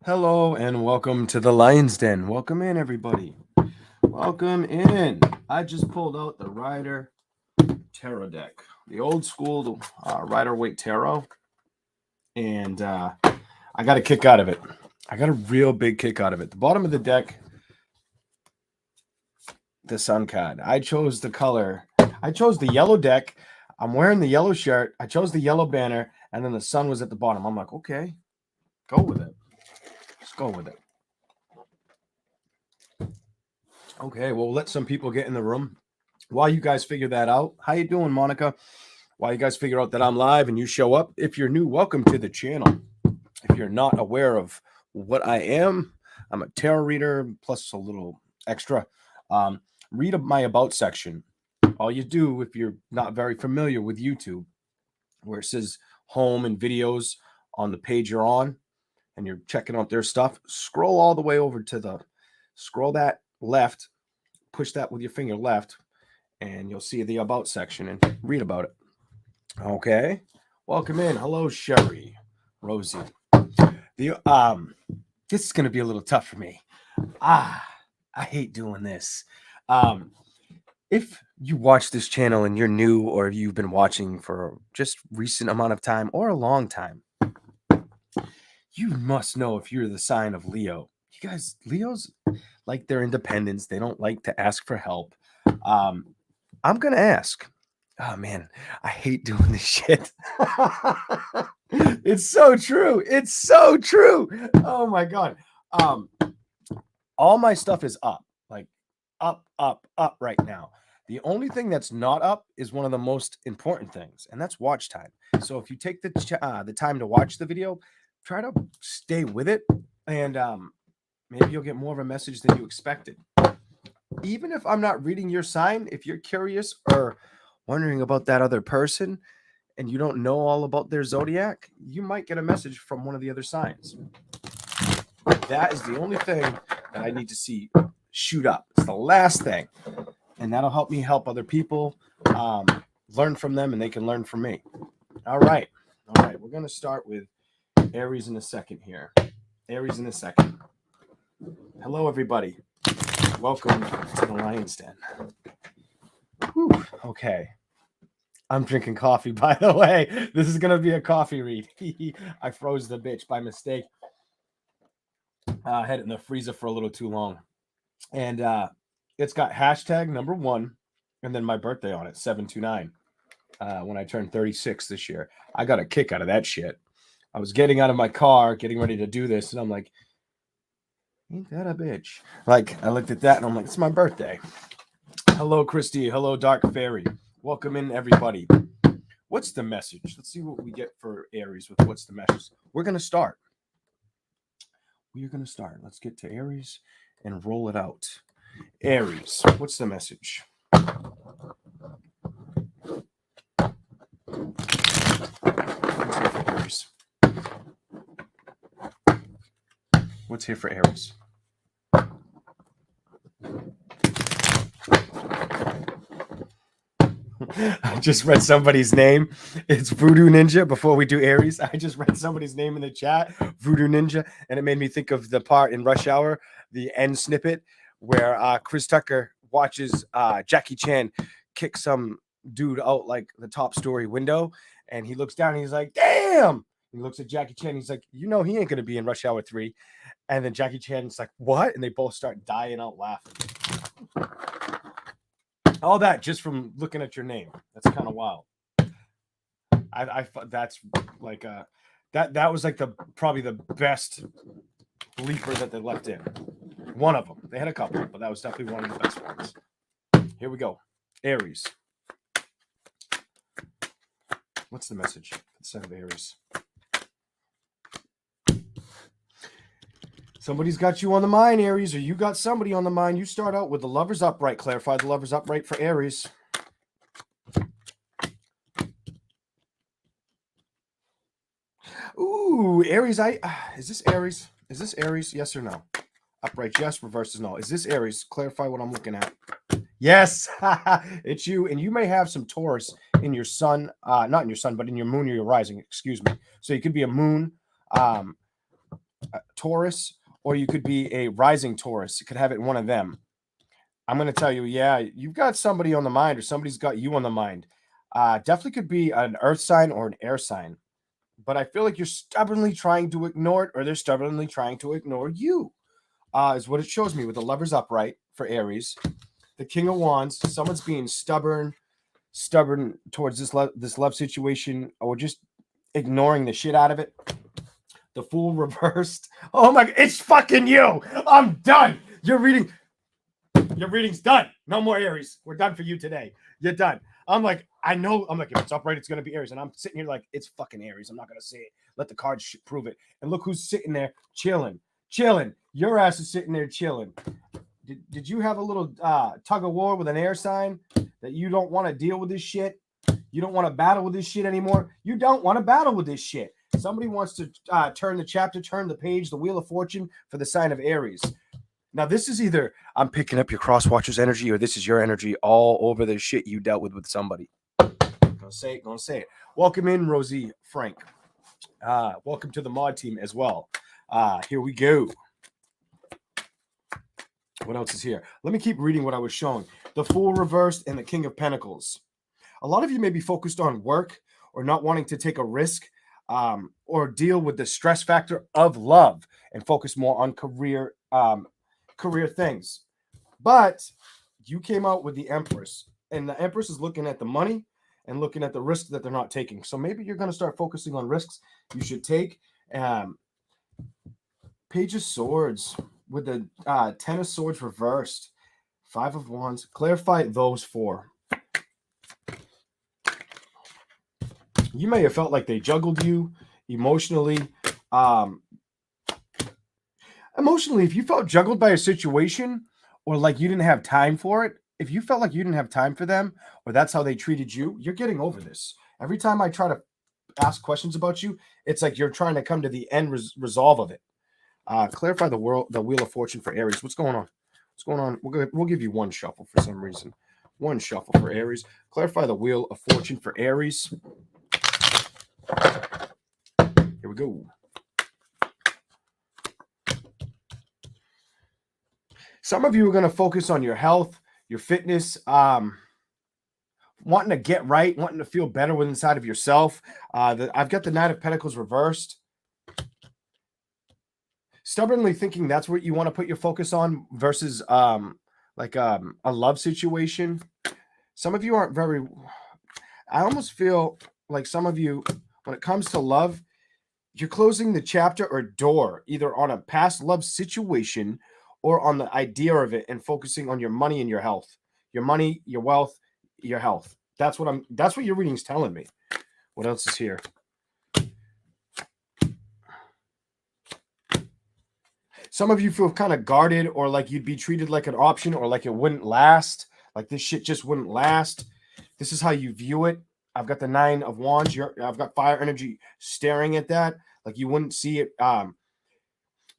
Hello and welcome to the Lion's Den. Welcome in, everybody. Welcome in. I just pulled out the Rider Tarot deck, the old school Rider Waite Tarot, and I got a kick out of it. I got a real big kick out of it. The bottom of the deck, the Sun card. I chose the color. I chose the yellow deck. I'm wearing the yellow shirt. I chose the yellow banner, and then the sun was at the bottom. I'm like, okay, go with it. Let's go with it. Okay, well, let some people get in the room. While you guys figure that out, how you doing, Monica? While you guys figure out that I'm live and you show up, if you're new, welcome to the channel. If you're not aware of what I am, I'm a tarot reader, plus a little extra. Read my about section. All you do, if you're not very familiar with YouTube, where it says home and videos on the page you're on, and you're checking out their stuff, scroll all the way over to scroll that left, push that with your finger left, and you'll see the about section and read about it. Okay, welcome in. Hello, Sherry, Rosie. This is gonna be a little tough for me. I hate doing this. If you watch this channel and you're new, or you've been watching for just recent amount of time or a long time, you must know if you're the sign of Leo. You guys, Leos like their independence. They don't like to ask for help. I'm gonna ask. Oh man, I hate doing this shit. It's so true. It's so true. Oh my god. All my stuff is up, like up right now. The only thing that's not up is one of the most important things, and that's watch time. So if you take the time to watch the video, try to stay with it, and maybe you'll get more of a message than you expected. Even if I'm not reading your sign, if you're curious or wondering about that other person and you don't know all about their zodiac, you might get a message from one of the other signs. That is the only thing that I need to see shoot up. It's the last thing, and that'll help me help other people learn from them, and they can learn from me. All right, we're gonna start with Aries in a second here. Aries in a second. Hello, everybody. Welcome to the Lion's Den. Whew, okay. I'm drinking coffee, by the way. This is going to be a coffee read. I froze the bitch by mistake. I had it in the freezer for a little too long. And it's got hashtag #1 and then my birthday on it, 729, when I turned 36 this year. I got a kick out of that shit. I was getting out of my car, getting ready to do this, and I'm like, ain't that a bitch? Like, I looked at that and I'm like, it's my birthday. Hello, Christy. Hello, Dark Fairy. Welcome in, everybody. What's the message? Let's see what we get for Aries with what's the message. We're going to start. Let's get to Aries and roll it out. Aries, what's the message? What's here for Aries? I just read somebody's name. It's Voodoo Ninja. Before we do Aries, I just read somebody's name in the chat, Voodoo Ninja, and it made me think of the part in Rush Hour, the end snippet, where Chris Tucker watches Jackie Chan kick some dude out like the top story window, and he looks down and he's like, damn! He looks at Jackie Chan, he's like, you know he ain't going to be in Rush Hour 3. And then Jackie Chan's like, what? And they both start dying out laughing. All that just from looking at your name. That's kind of wild. I that's like that was like probably the best bleeper that they left in. One of them. They had a couple, but that was definitely one of the best ones. Here we go. Aries. What's the message? Instead of Aries. Somebody's got you on the mind, Aries, or you got somebody on the mind. You start out with the Lover's upright. Clarify the Lover's upright for Aries. Ooh, Aries. Is this Aries? Is this Aries? Yes or no? Upright, yes. Reverse is no. Is this Aries? Clarify what I'm looking at. Yes, it's you. And you may have some Taurus in your sun, not in your sun, but in your moon or your rising, excuse me. So you could be a moon, Taurus, or you could be a rising Taurus. You could have it in one of them. I'm going to tell you, yeah, you've got somebody on the mind, or somebody's got you on the mind. Definitely could be an earth sign or an air sign. But I feel like you're stubbornly trying to ignore it, or they're stubbornly trying to ignore you. Is what it shows me with the Lovers upright for Aries. The King of Wands, someone's being stubborn towards this love situation, or just ignoring the shit out of it. The Fool reversed. Oh my God, it's fucking you. I'm done. Your reading's done. No more Aries. We're done for you today. You're done. I'm like, if it's upright, it's going to be Aries. And I'm sitting here like, it's fucking Aries. I'm not going to say it. Let the cards prove it. And look who's sitting there chilling. Your ass is sitting there chilling. Did you have a little tug of war with an air sign that you don't want to deal with this shit? You don't want to battle with this shit anymore? You don't want to battle with this shit. Somebody wants to turn the page, the Wheel of Fortune for the sign of Aries. Now, this is either I'm picking up your cross watchers energy, or this is your energy all over the shit you dealt with somebody. Gonna say it. Welcome in, Rosie Frank. Welcome to the mod team as well. Here we go. What else is here? Let me keep reading what I was showing. The Fool reversed and the King of Pentacles. A lot of you may be focused on work, or not wanting to take a risk, or deal with the stress factor of love, and focus more on career things. But you came out with the Empress, and the Empress is looking at the money and looking at the risks that they're not taking. So maybe you're going to start focusing on risks you should take. Page of Swords with the Ten of Swords reversed. Five of Wands. Clarify those four. You may have felt like they juggled you emotionally. Emotionally, if you felt juggled by a situation, or like you didn't have time for it, if you felt like you didn't have time for them, or that's how they treated you, you're getting over this. Every time I try to ask questions about you, it's like you're trying to come to the end resolve of it. Clarify the Wheel of Fortune for Aries. What's going on? We'll give you one shuffle for some reason. One shuffle for Aries. Clarify the Wheel of Fortune for Aries. Here we go. Some of you are going to focus on your health, your fitness, wanting to get right, wanting to feel better within inside of yourself. I've got the Knight of Pentacles reversed. Stubbornly thinking that's what you want to put your focus on versus a love situation. Some of you aren't very... I almost feel like some of you, when it comes to love, you're closing the chapter or door either on a past love situation or on the idea of it, and focusing on your money and your health. Your money, your wealth, your health. That's what your reading's telling me. What else is here? Some of you feel kind of guarded, or like you'd be treated like an option, or like it wouldn't last. Like this shit just wouldn't last. This is how you view it. I've got the Nine of Wands. I've got fire energy staring at that. Like you wouldn't see it.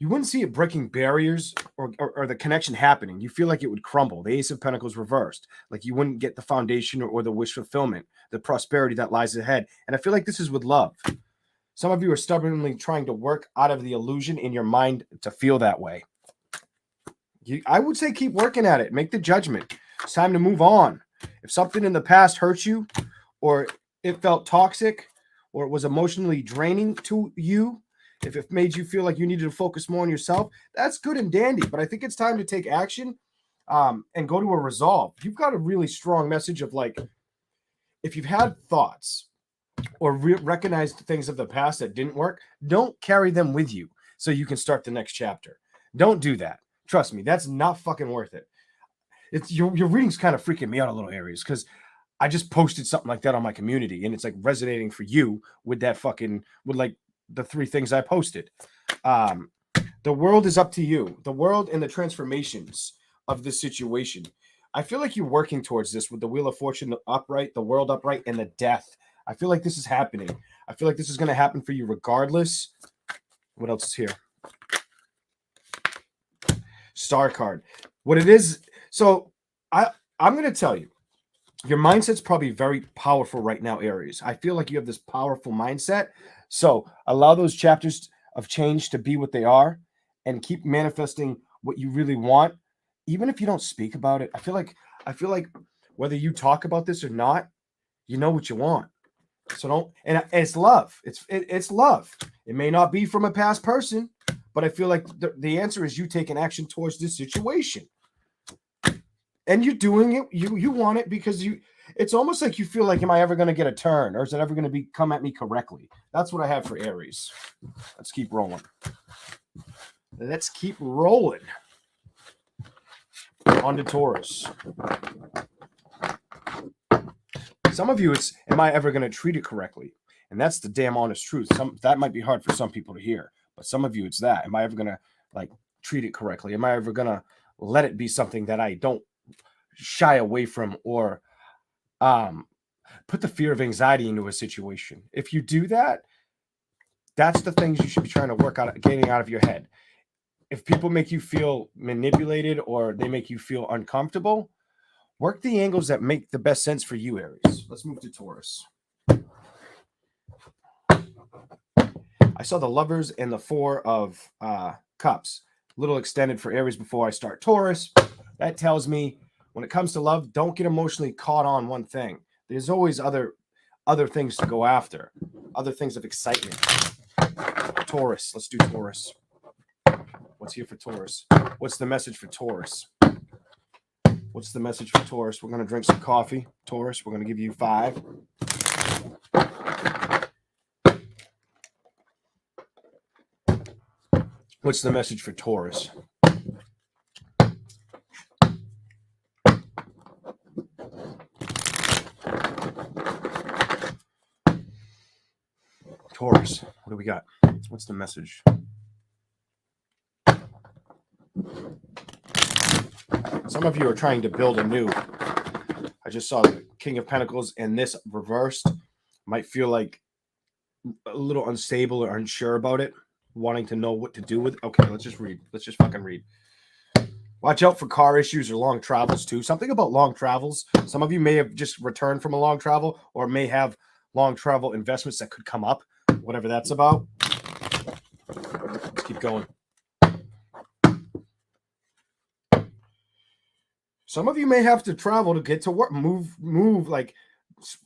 You wouldn't see it breaking barriers, or the connection happening. You feel like it would crumble. The Ace of Pentacles reversed. Like you wouldn't get the foundation or the wish fulfillment, the prosperity that lies ahead. And I feel like this is with love. Some of you are stubbornly trying to work out of the illusion in your mind to feel that way. I would say keep working at it. Make the judgment. It's time to move on. If something in the past hurt you, or it felt toxic, or it was emotionally draining to you, if it made you feel like you needed to focus more on yourself, that's good and dandy. But I think it's time to take action and go to a resolve. You've got a really strong message of like, if you've had thoughts or recognized things of the past that didn't work, don't carry them with you so you can start the next chapter. Don't do that. Trust me, that's not fucking worth it. It's your reading's kind of freaking me out a little, Aries, because I just posted something like that on my community, and it's like resonating for you with that fucking, with like the 3 things I posted. The world is up to you. The world and the transformations of this situation. I feel like you're working towards this with the Wheel of Fortune upright, the world upright, and the Death. I feel like this is happening. I feel like this is going to happen for you regardless. What else is here? Star card. What it is. So I'm going to tell you, your mindset's probably very powerful right now, Aries. I feel like you have this powerful mindset. So allow those chapters of change to be what they are, and keep manifesting what you really want, even if you don't speak about it. I feel like whether you talk about this or not, you know what you want. So don't, and it's love. It's love. It may not be from a past person, but I feel like the answer is you taking action towards this situation. And you're doing it, you want it because it's almost like you feel like, am I ever going to get a turn, or is it ever going to come at me correctly? That's what I have for Aries. Let's keep rolling. Let's keep rolling. On to Taurus. Some of you, it's, am I ever going to treat it correctly? And that's the damn honest truth. That might be hard for some people to hear, but some of you, it's that. Am I ever going to like treat it correctly? Am I ever going to let it be something that I don't shy away from, or put the fear of anxiety into a situation? If you do that, that's the things you should be trying to work on getting out of your head. If people make you feel manipulated or they make you feel uncomfortable, work the angles that make the best sense for you, Aries. Let's move to Taurus. I saw the Lovers and the Four of Cups. A little extended for Aries before I start Taurus. That tells me when it comes to love, don't get emotionally caught on one thing. There's always other things to go after, other things of excitement. Taurus, let's do Taurus. What's here for Taurus? What's the message for Taurus? What's the message for Taurus? We're going to drink some coffee. Taurus, we're going to give you 5. What's the message for Taurus? Taurus, what do we got? What's the message? Some of you are trying to build anew. I just saw the King of Pentacles, and this reversed. Might feel like a little unstable or unsure about it, wanting to know what to do with it. Okay, let's just read. Let's just fucking read. Watch out for car issues or long travels too. Something about long travels. Some of you may have just returned from a long travel, or may have long travel investments that could come up, whatever that's about. Let's keep going. Some of you may have to travel to get to work, move, like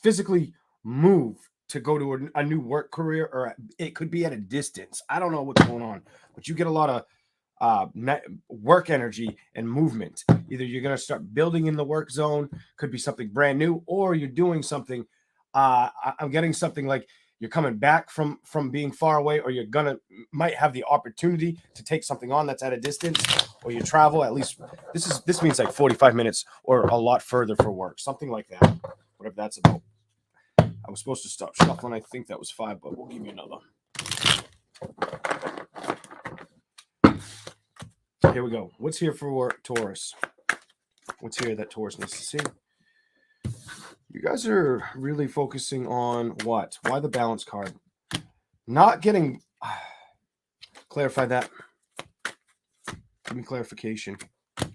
physically move to go to a new work career, or it could be at a distance. I don't know what's going on, but you get a lot of work energy and movement. Either you're going to start building in the work zone, could be something brand new, or you're doing something. I'm getting something like you're coming back from being far away, or you're might have the opportunity to take something on that's at a distance, or you travel at least. This means like 45 minutes or a lot further for work, something like that. Whatever that's about. I was supposed to stop shuffling. I think that was 5, but we'll give you another. Here we go. What's here for Taurus? What's here that Taurus needs to see? You guys are really focusing on what? Why the balance card? Not getting... Clarify that. Give me clarification. A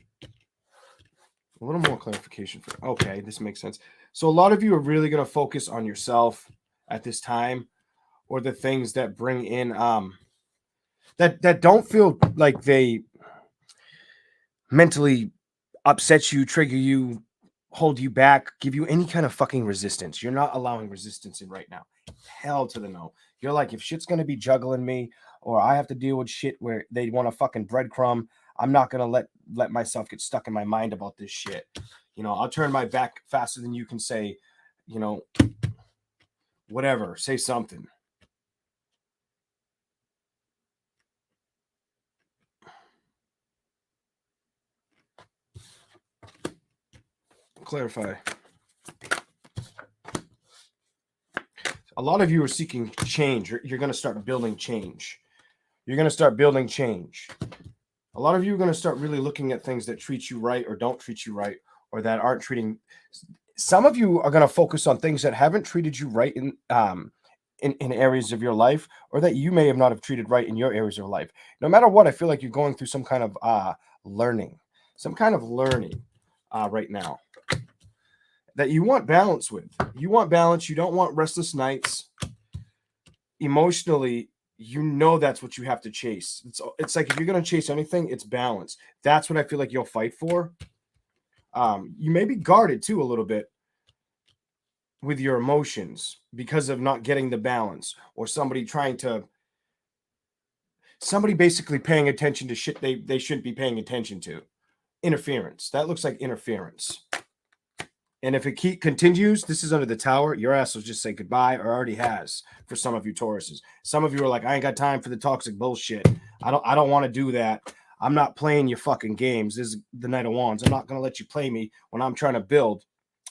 little more clarification. Okay, this makes sense. So a lot of you are really going to focus on yourself at this time, or the things that bring in... that don't feel like they mentally upset you, trigger you, hold you back, give you any kind of fucking resistance. You're not allowing resistance in right now. Hell to the no. You're like, if shit's going to be juggling me, or I have to deal with shit where they want a fucking breadcrumb, I'm not going to let myself get stuck in my mind about this shit. You know, I'll turn my back faster than you can say, you know, whatever, say something. Clarify. A lot of you are seeking change. You're going to start building change. You're going to start building change. A lot of you are going to start really looking at things that treat you right or don't treat you right, or that aren't treating. Some of you are going to focus on things that haven't treated you right in areas of your life, or that you may have not have treated right in your areas of life. No matter what, I feel like you're going through some kind of learning right now that you want balance with. You want balance. You don't want restless nights. Emotionally, you know that's what you have to chase. It's like if you're going to chase anything, it's balance. That's what I feel like you'll fight for. You may be guarded too a little bit with your emotions because of not getting the balance, or somebody basically paying attention to shit they shouldn't be paying attention to. Interference. That looks like interference. And if it continues, this is under the tower, your ass will just say goodbye, or already has for some of you Tauruses. Some of you are like, I ain't got time for the toxic bullshit. I don't want to do that. I'm not playing your fucking games. This is the Knight of Wands. I'm not going to let you play me when I'm trying to build.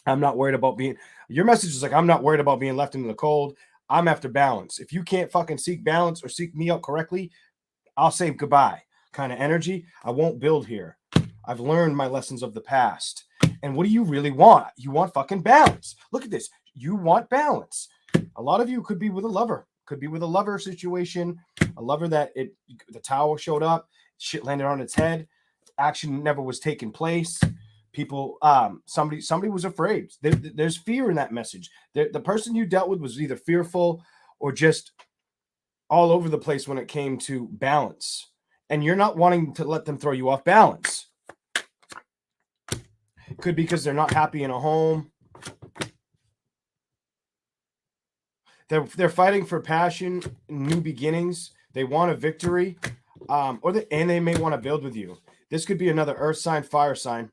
I'm not worried about your message is like, I'm not worried about being left in the cold. I'm after balance. If you can't fucking seek balance or seek me out correctly, I'll say goodbye kind of energy. I won't build here. I've learned my lessons of the past. And what do you really want? You want fucking balance. Look at this. You want balance. A lot of you could be with a lover. Could be with a lover situation. A lover that the tower showed up. Shit landed on its head. Action never was taking place. People, somebody was afraid. There's fear in that message. The person you dealt with was either fearful or just all over the place when it came to balance. And you're not wanting to let them throw you off balance. Could be because they're not happy in a home. They're fighting for passion, new beginnings. They want a victory, and they may want to build with you. This could be another earth sign, fire sign.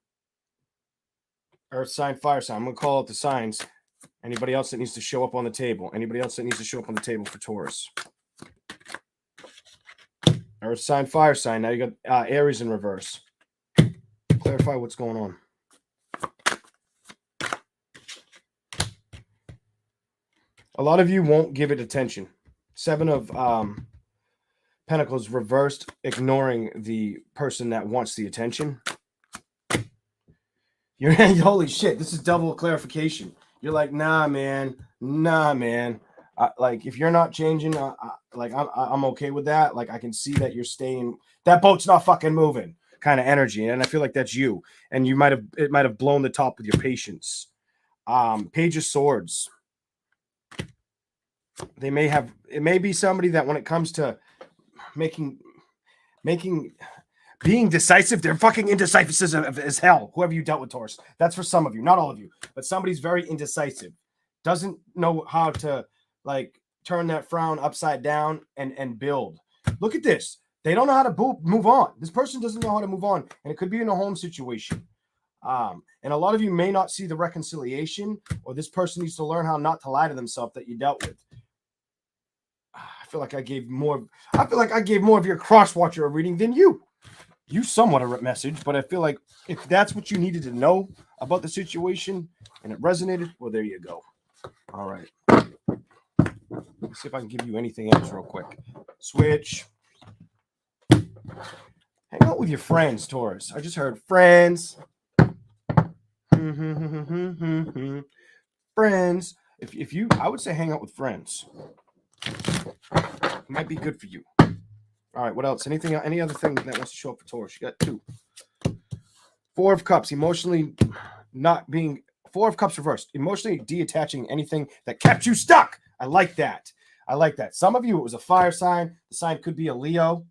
Earth sign, fire sign. I'm going to call out the signs. Anybody else that needs to show up on the table? Anybody else that needs to show up on the table for Taurus? Earth sign, fire sign. Now you got Aries in reverse. Clarify what's going on. A lot of you won't give it attention. 7 of Pentacles reversed, ignoring the person that wants the attention. You're holy shit. This is double clarification. You're like, nah, man. Like if you're not changing, I'm okay with that. Like I can see that you're staying. That boat's not fucking moving. Kind of energy, and I feel like that's you. And it might have blown the top with your patience. Page of Swords. It may be somebody that when it comes to being decisive, they're fucking indecisive as hell. Whoever you dealt with, Taurus. That's for some of you, not all of you, but somebody's very indecisive. Doesn't know how to like turn that frown upside down and build. Look at this. They don't know how to move on. This person doesn't know how to move on, and it could be in a home situation. And a lot of you may not see the reconciliation, or this person needs to learn how not to lie to themselves that you dealt with. I feel like I gave more of your cross watcher a reading than you. You somewhat a message, but I feel like if that's what you needed to know about the situation and it resonated, well, there you go. All right. Let's see if I can give you anything else real quick. Switch. Hang out with your friends, Taurus. I just heard friends. Friends. If you, I would say hang out with friends. It might be good for you. All right, what else? Any other thing that wants to show up for Taurus? You got 2. 4 of Cups, emotionally not being... 4 of Cups reversed, emotionally detaching anything that kept you stuck. I like that. Some of you, it was a fire sign. The sign could be a Leo.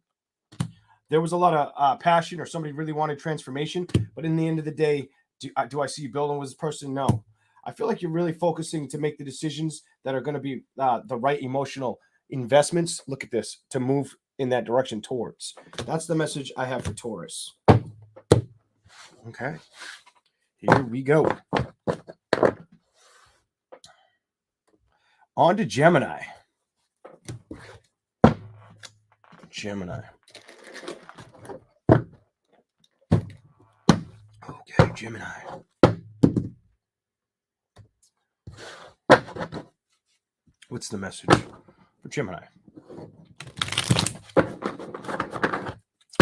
There was a lot of passion, or somebody really wanted transformation. But in the end of the day, do I see you building with this person? No. I feel like you're really focusing to make the decisions that are going to be the right emotional investments. Look at this, to move in that direction towards. That's the message I have for Taurus. Okay. Here we go. On to Gemini. Okay, Gemini. What's the message for Gemini?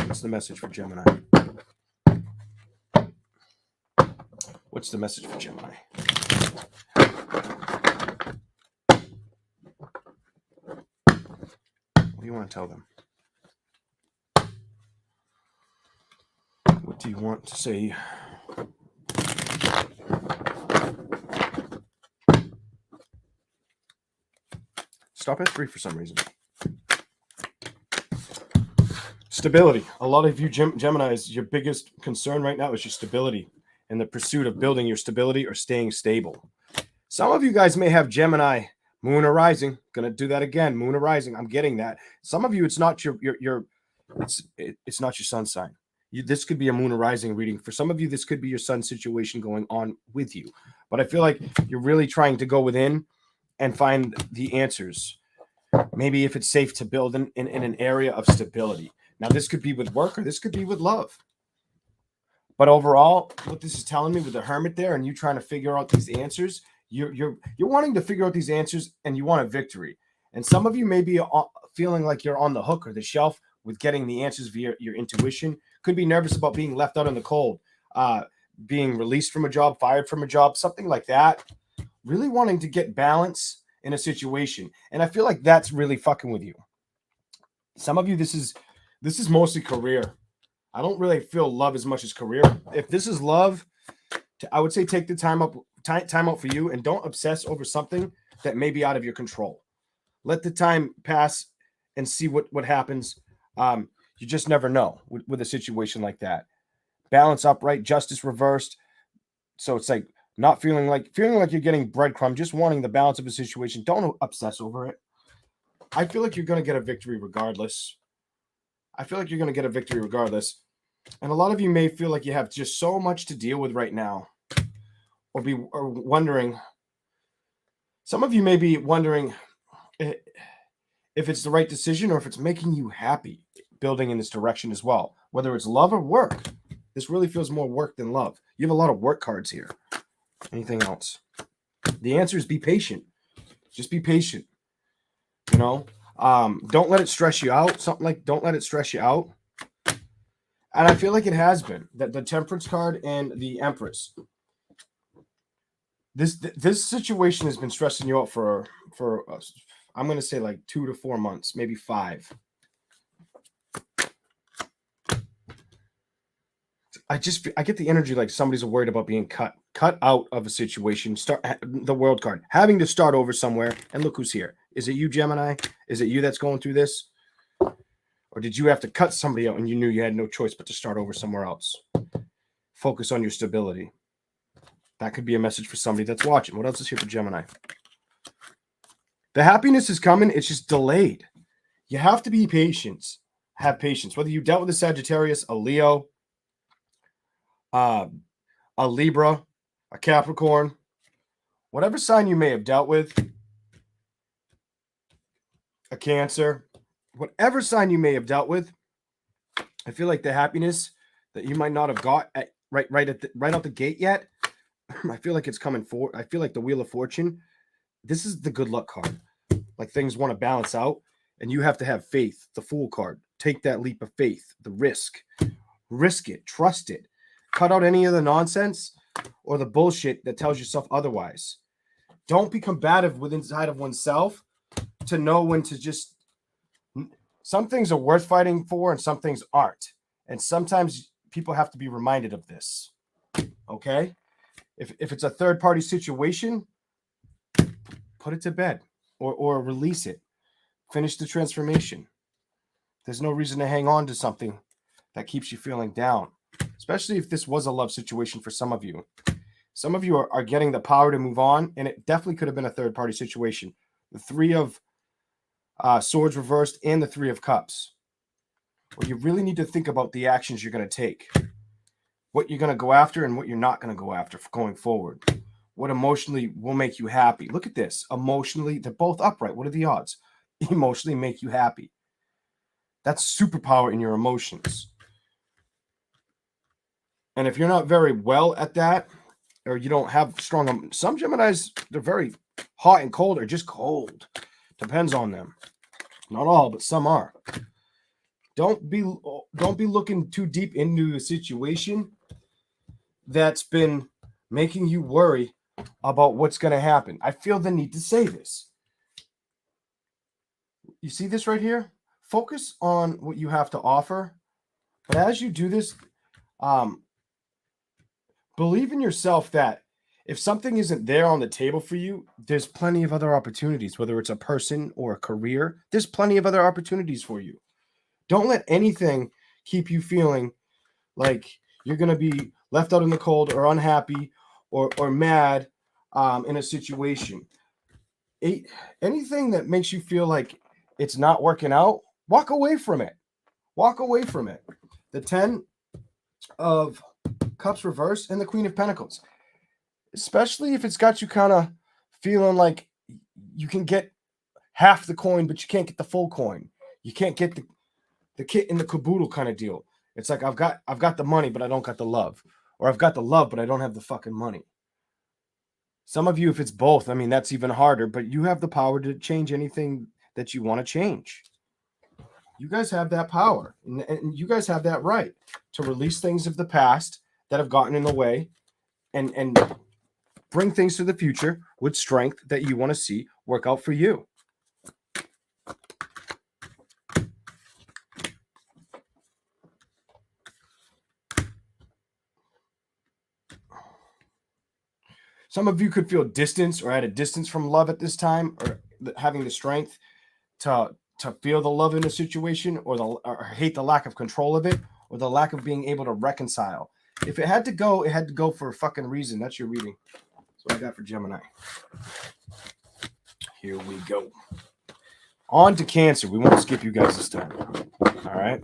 What's the message for Gemini? What's the message for Gemini? What do you want to tell them? What do you want to say? Stop at 3 for some reason. Stability. A lot of you Geminis, your biggest concern right now is your stability and the pursuit of building your stability or staying stable. Some of you guys may have Gemini moon or rising. Gonna do that again. Moon or rising. I'm getting that. Some of you, it's not your it's not your sun sign. This could be a moon or rising reading. For some of you, this could be your sun situation going on with you. But I feel like you're really trying to go within and find the answers. Maybe if it's safe to build in an area of stability. Now, this could be with work or this could be with love. But overall, what this is telling me with the Hermit there and you trying to figure out these answers, you're wanting to figure out these answers and you want a victory. And some of you may be feeling like you're on the hook or the shelf with getting the answers via your intuition. Could be nervous about being left out in the cold, being released from a job, fired from a job, something like that. Really wanting to get balance in a situation. And I feel like that's really fucking with you. Some of you, this is mostly career. I don't really feel love as much as career. If this is love, I would say take the time out for you and don't obsess over something that may be out of your control. Let the time pass and see what happens. You just never know with a situation like that. Balance upright, justice reversed. So it's like not feeling like you're getting breadcrumb, just wanting the balance of a situation. Don't obsess over it. I feel like you're going to get a victory regardless. And a lot of you may feel like you have just so much to deal with right now, or wondering. Some of you may be wondering if it's the right decision or if it's making you happy building in this direction as well, whether it's love or work. This really feels more work than love. You have a lot of work cards here. Anything else? The answer is be patient. Just be patient. You know, don't let it stress you out. Something like don't let it stress you out. And I feel like it has been. That the Temperance card and the Empress. This situation has been stressing you out for I'm going to say like 2 to 4 months, maybe 5. I get the energy like somebody's worried about being cut out of a situation. Start the World card, having to start over somewhere. And look who's here. Is it you, Gemini? Is it you that's going through this? Or did you have to cut somebody out and you knew you had no choice but to start over somewhere else? Focus on your stability. That could be a message for somebody that's watching. What else is here for Gemini? The happiness is coming. It's just delayed. You have to be patient. Have patience. Whether you dealt with a Sagittarius, a Leo, a Libra, a Capricorn, whatever sign you may have dealt with, a Cancer, whatever sign you may have dealt with, I feel like the happiness that you might not have got right out the gate yet, I feel like it's coming forward. I feel like the Wheel of Fortune, this is the good luck card. Like things want to balance out and you have to have faith. The Fool card. Take that leap of faith, the risk. Risk it. Trust it. Cut out any of the nonsense or the bullshit that tells yourself otherwise. Don't be combative with inside of oneself to know when to just... Some things are worth fighting for and some things aren't. And sometimes people have to be reminded of this. Okay? If it's a third-party situation, put it to bed or release it. Finish the transformation. There's no reason to hang on to something that keeps you feeling down, especially if this was a love situation for some of you. Some of you are getting the power to move on, and it definitely could have been a third-party situation. The Three of Swords reversed and the Three of Cups. Well, you really need to think about the actions you're going to take. What you're going to go after and what you're not going to go after going forward. What emotionally will make you happy. Look at this. Emotionally, they're both upright. What are the odds? Emotionally make you happy. That's superpower in your emotions. And if you're not very well at that, or you don't have strong... Some Geminis, they're very hot and cold or just cold. Depends on them. Not all, but some are. Don't be looking too deep into a situation that's been making you worry about what's going to happen. I feel the need to say this. You see this right here? Focus on what you have to offer. But as you do this, believe in yourself that if something isn't there on the table for you, there's plenty of other opportunities, whether it's a person or a career. There's plenty of other opportunities for you. Don't let anything keep you feeling like you're going to be left out in the cold or unhappy or mad in a situation. Anything that makes you feel like it's not working out, walk away from it. Walk away from it. The 10 of Cups reverse and the Queen of Pentacles. Especially if it's got you kind of feeling like you can get half the coin, but you can't get the full coin. You can't get the kit in the caboodle kind of deal. It's like I've got the money, but I don't got the love. Or I've got the love, but I don't have the fucking money. Some of you, if it's both, I mean, that's even harder, but you have the power to change anything that you want to change. You guys have that power, and you guys have that right to release things of the past that have gotten in the way and bring things to the future with strength that you want to see work out for you. Some of you could feel distance or at a distance from love at this time, or having the strength to feel the love in a situation, or hate the lack of control of it, or the lack of being able to reconcile. If it had to go, it had to go for a fucking reason. That's your reading. That's what I got for Gemini. Here we go. On to Cancer. We won't skip you guys this time. All right.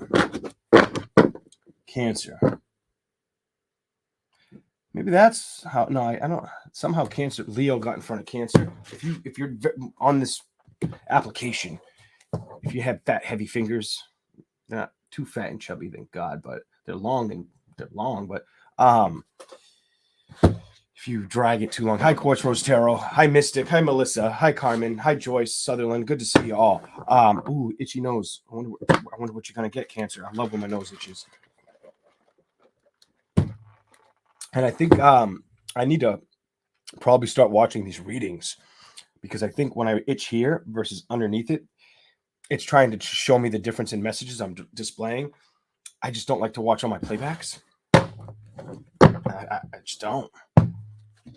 Cancer. Maybe that's how. No, I don't. Somehow Cancer. Leo got in front of Cancer. If you're on this application, if you have fat, heavy fingers, they're not too fat and chubby, thank God, but they're long. But if you drag it too long. Hi, Quartz Rose Tarot. Hi, Mystic. Hi, Melissa. Hi, Carmen. Hi, Joyce Sutherland. Good to see you all. Ooh, itchy nose. I wonder what you're gonna get, Cancer. I love when my nose itches. And I think I need to probably start watching these readings, because I think when I itch here versus underneath it, it's trying to show me the difference in messages I'm displaying. I just don't like to watch all my playbacks. I just don't. I'm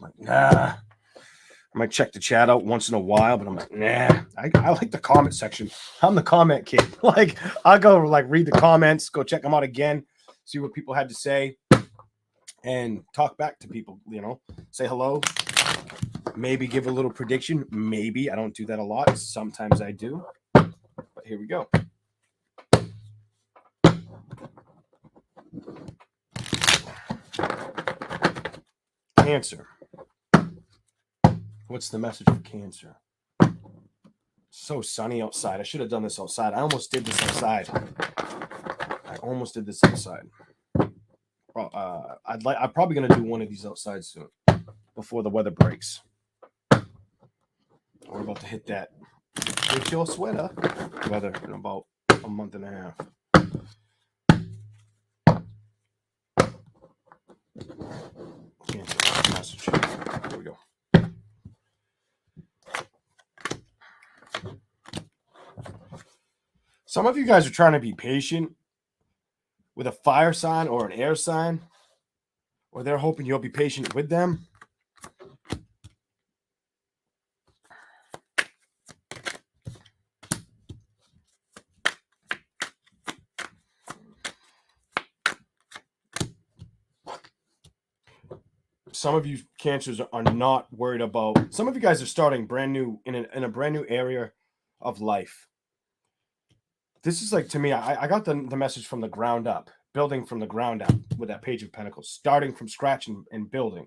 like, nah. I might check the chat out once in a while, but I'm like, nah. I like the comment section. I'm the comment kid. Like, I'll go read the comments, go check them out again, see what people had to say, and talk back to people, say hello, maybe give a little prediction. Maybe. I don't do that a lot. Sometimes I do. But here we go. Cancer. What's the message for Cancer? So sunny outside. I should have done this outside. I almost did this outside. I'm probably going to do one of these outside soon, before the weather breaks. We're about to hit that get your sweater weather in about a month and a half. Cancer message. Here we go. Some of you guys are trying to be patient with a fire sign or an air sign, or they're hoping you'll be patient with them. Some of you Cancers are not worried about. Some of you guys are starting brand new in a brand new area of life. This is like, to me, I got the message from the ground up, building from the ground up with that Page of Pentacles, starting from scratch and building.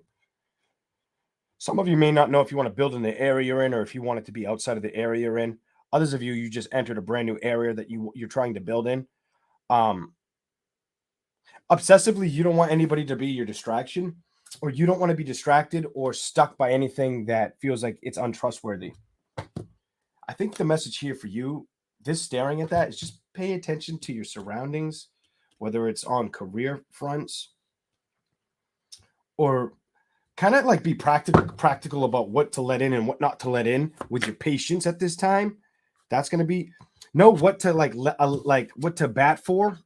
Some of you may not know if you want to build in the area you're in, or if you want it to be outside of the area you're in. Others of you just entered a brand new area that you're trying to build in. Obsessively, you don't want anybody to be your distraction, or you don't want to be distracted or stuck by anything that feels like it's untrustworthy. I think the message here for you, this staring at that, is just pay attention to your surroundings, whether it's on career fronts, or kind of be practical about what to let in and what not to let in with your patience at this time. That's going to be know what to what to bat for,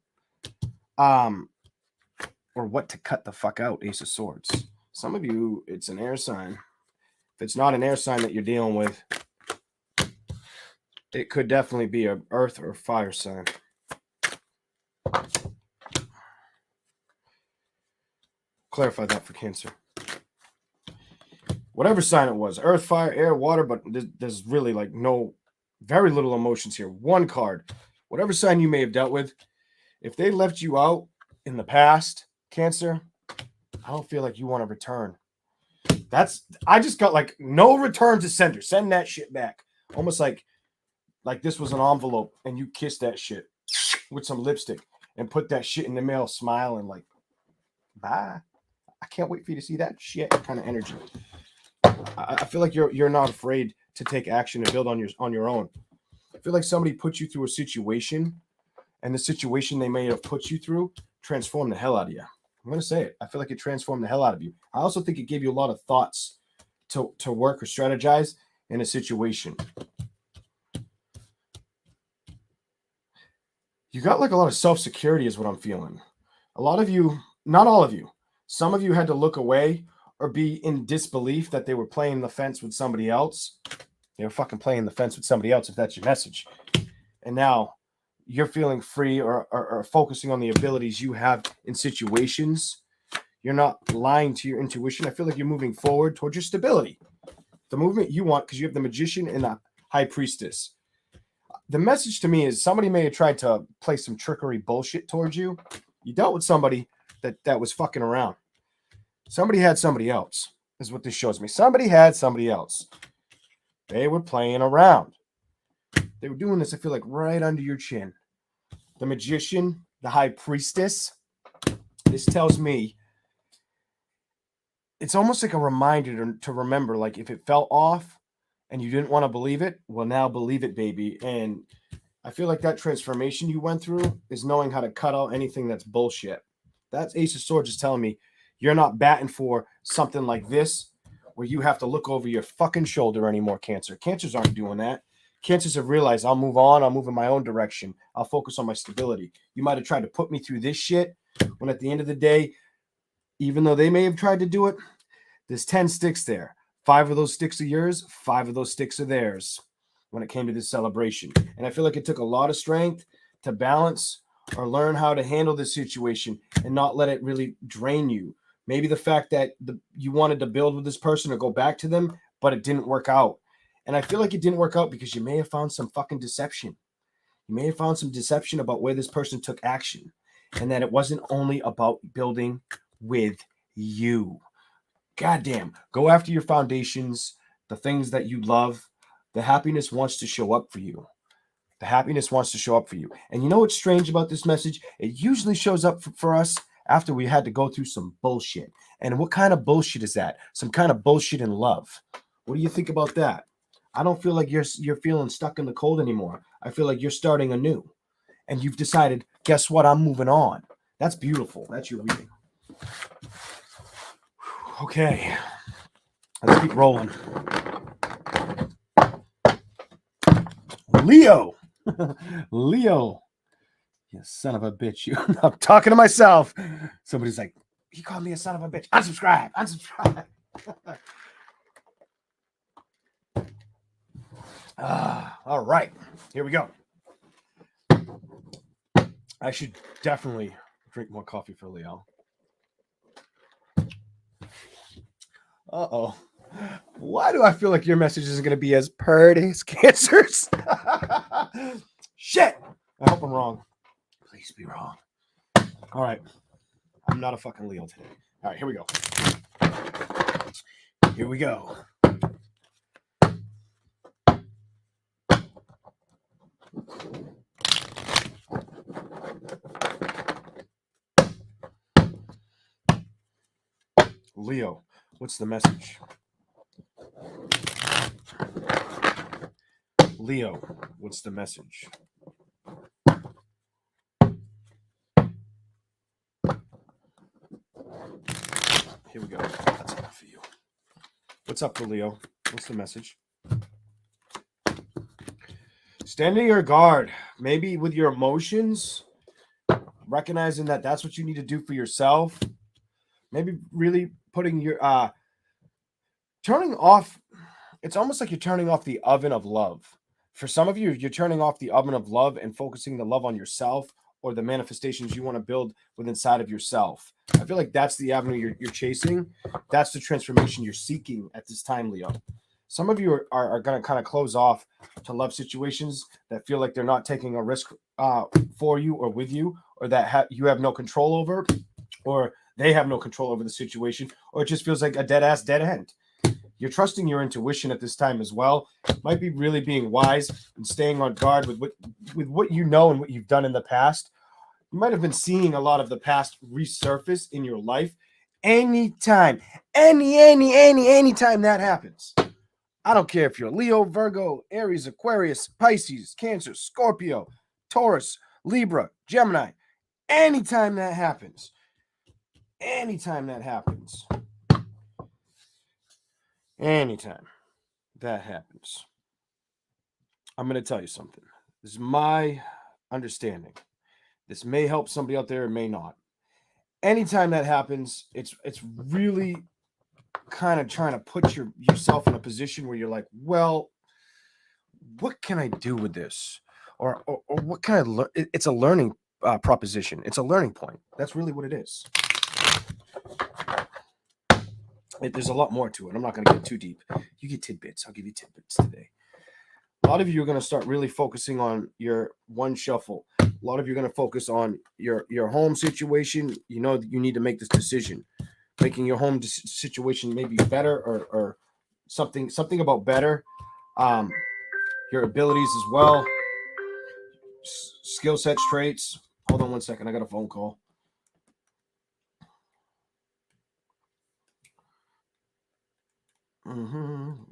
or what to cut the fuck out. Ace of Swords. Some of you, it's an air sign. If it's not an air sign that you're dealing with, it could definitely be an earth or fire sign. clarify that for Cancer. Whatever sign it was, earth, fire, air, water, but there's really like very little emotions here. One card. Whatever sign you may have dealt with, if they left you out in the past, Cancer, I don't feel like you want to return. I just got like no return to sender. Send that shit back. Almost like this was an envelope and you kissed that shit with some lipstick and put that shit in the mail smiling like, bye. I can't wait for you to see that shit kind of energy. I feel like you're not afraid to take action and build on your own. I feel like somebody put you through a situation, and the situation they may have put you through transformed the hell out of you. I'm going to say it. I feel like it transformed the hell out of you. I also think it gave you a lot of thoughts to work or strategize in a situation. You got like a lot of self-security is what I'm feeling. A lot of you, not all of you, some of you had to look away or be in disbelief that they were playing the fence with somebody else. They were fucking playing the fence with somebody else, if that's your message. And now you're feeling free or focusing on the abilities you have in situations. You're not lying to your intuition. I feel like you're moving forward towards your stability. The movement you want, because you have the Magician and the High Priestess. The message to me is somebody may have tried to play some trickery bullshit towards you. You dealt with somebody that was fucking around. Somebody had somebody else, is what this shows me. Somebody had somebody else. They were playing around. They were doing this, I feel like, right under your chin. The Magician, the High Priestess. This tells me it's almost like a reminder to remember, like, if it fell off and you didn't want to believe it, well, now believe it, baby. And I feel like that transformation you went through is knowing how to cut out anything that's bullshit. That's Ace of Swords is telling me you're not batting for something like this where you have to look over your fucking shoulder anymore, Cancer. Cancers aren't doing that. Cancers have realized I'll move on. I'll move in my own direction. I'll focus on my stability. You might have tried to put me through this shit when at the end of the day, even though they may have tried to do it, there's 10 sticks there. 5 of those sticks are yours. 5 of those sticks are theirs when it came to this celebration. And I feel like it took a lot of strength to balance or learn how to handle this situation and not let it really drain you. Maybe the fact that you wanted to build with this person or go back to them, but it didn't work out. And I feel like it didn't work out because you may have found some fucking deception. You may have found some deception about where this person took action and that it wasn't only about building with you. Goddamn. Go after your foundations, the things that you love. The happiness wants to show up for you. The happiness wants to show up for you. And you know what's strange about this message? It usually shows up for us after we had to go through some bullshit. And what kind of bullshit is that? Some kind of bullshit in love. What do you think about that? I don't feel like you're feeling stuck in the cold anymore. I feel like you're starting anew. And you've decided, guess what? I'm moving on. That's beautiful. That's your reading. Okay. Let's keep rolling. Leo. Leo. You son of a bitch. I'm talking to myself. Somebody's like, he called me a son of a bitch. Unsubscribe. Unsubscribe. All right. Here we go. I should definitely drink more coffee for Leo. Uh-oh. Why do I feel like your message isn't going to be as pretty as Cancer's? Shit. I hope I'm wrong. Please be wrong. All right. I'm not a fucking Leo today. All right, here we go. Here we go. Leo, what's the message? Leo, what's the message? Here we go. That's enough for you. What's up for Leo? What's the message? Standing your guard, maybe with your emotions, recognizing that that's what you need to do for yourself. Maybe really putting your turning off. It's almost like you're turning off the oven of love. For some of you, you're turning off the oven of love and focusing the love on yourself or the manifestations you want to build within inside of yourself. I feel like that's the avenue you're chasing. That's the transformation you're seeking at this time, Leo. Some of you are going to kind of close off to love situations that feel like they're not taking a risk for you or with you, or that you have no control over, or they have no control over the situation, or it just feels like a dead end. You're trusting your intuition at this time as well. Might be really being wise and staying on guard with what you know and what you've done in the past. You might have been seeing a lot of the past resurface in your life. Anytime that happens. I don't care if you're Leo, Virgo, Aries, Aquarius, Pisces, Cancer, Scorpio, Taurus, Libra, Gemini. Anytime that happens. Anytime that happens. I'm going to tell you something. This is my understanding. This may help somebody out there, it may not. Anytime that happens, it's really kind of trying to put yourself in a position where you're like, well, what can I do with this? Or what can I learn? It's a learning proposition. It's a learning point. That's really what it is. There's a lot more to it. I'm not going to get too deep. You get tidbits. I'll give you tidbits today. A lot of you are going to start really focusing on your one shuffle. A lot of you are going to focus on your home situation. You know that you need to make this decision. Making your home situation maybe better, or something about better. Your abilities as well. Skill sets, traits. Hold on one second. I got a phone call.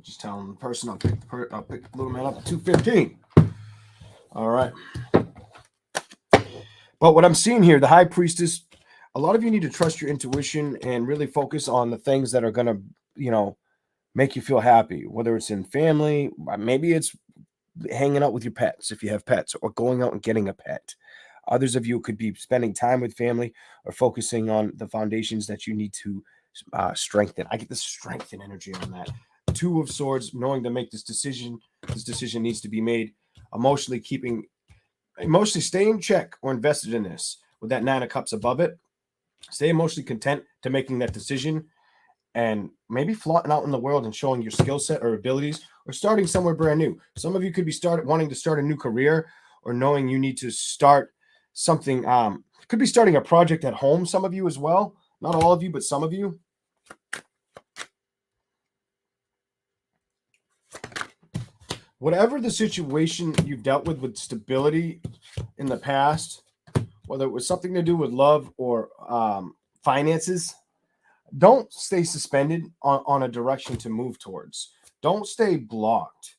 Just telling the person I'll pick the little man up at 2:15. All right. But what I'm seeing here, the High Priestess, a lot of you need to trust your intuition and really focus on the things that are going to, make you feel happy, whether it's in family, maybe it's hanging out with your pets if you have pets, or going out and getting a pet. Others of you could be spending time with family or focusing on the foundations that you need to strengthen. I get the strengthen energy on that. Two of Swords, knowing to make this decision. This decision needs to be made. Emotionally stay in check or invested in this. With that Nine of Cups above it, stay emotionally content to making that decision, and maybe flaunting out in the world and showing your skill set or abilities, or starting somewhere brand new. Some of you could be wanting to start a new career, or knowing you need to start something. Could be starting a project at home. Some of you as well. Not all of you, but some of you. Whatever the situation you've dealt with stability in the past, whether it was something to do with love or finances, don't stay suspended on a direction to move towards. Don't stay blocked.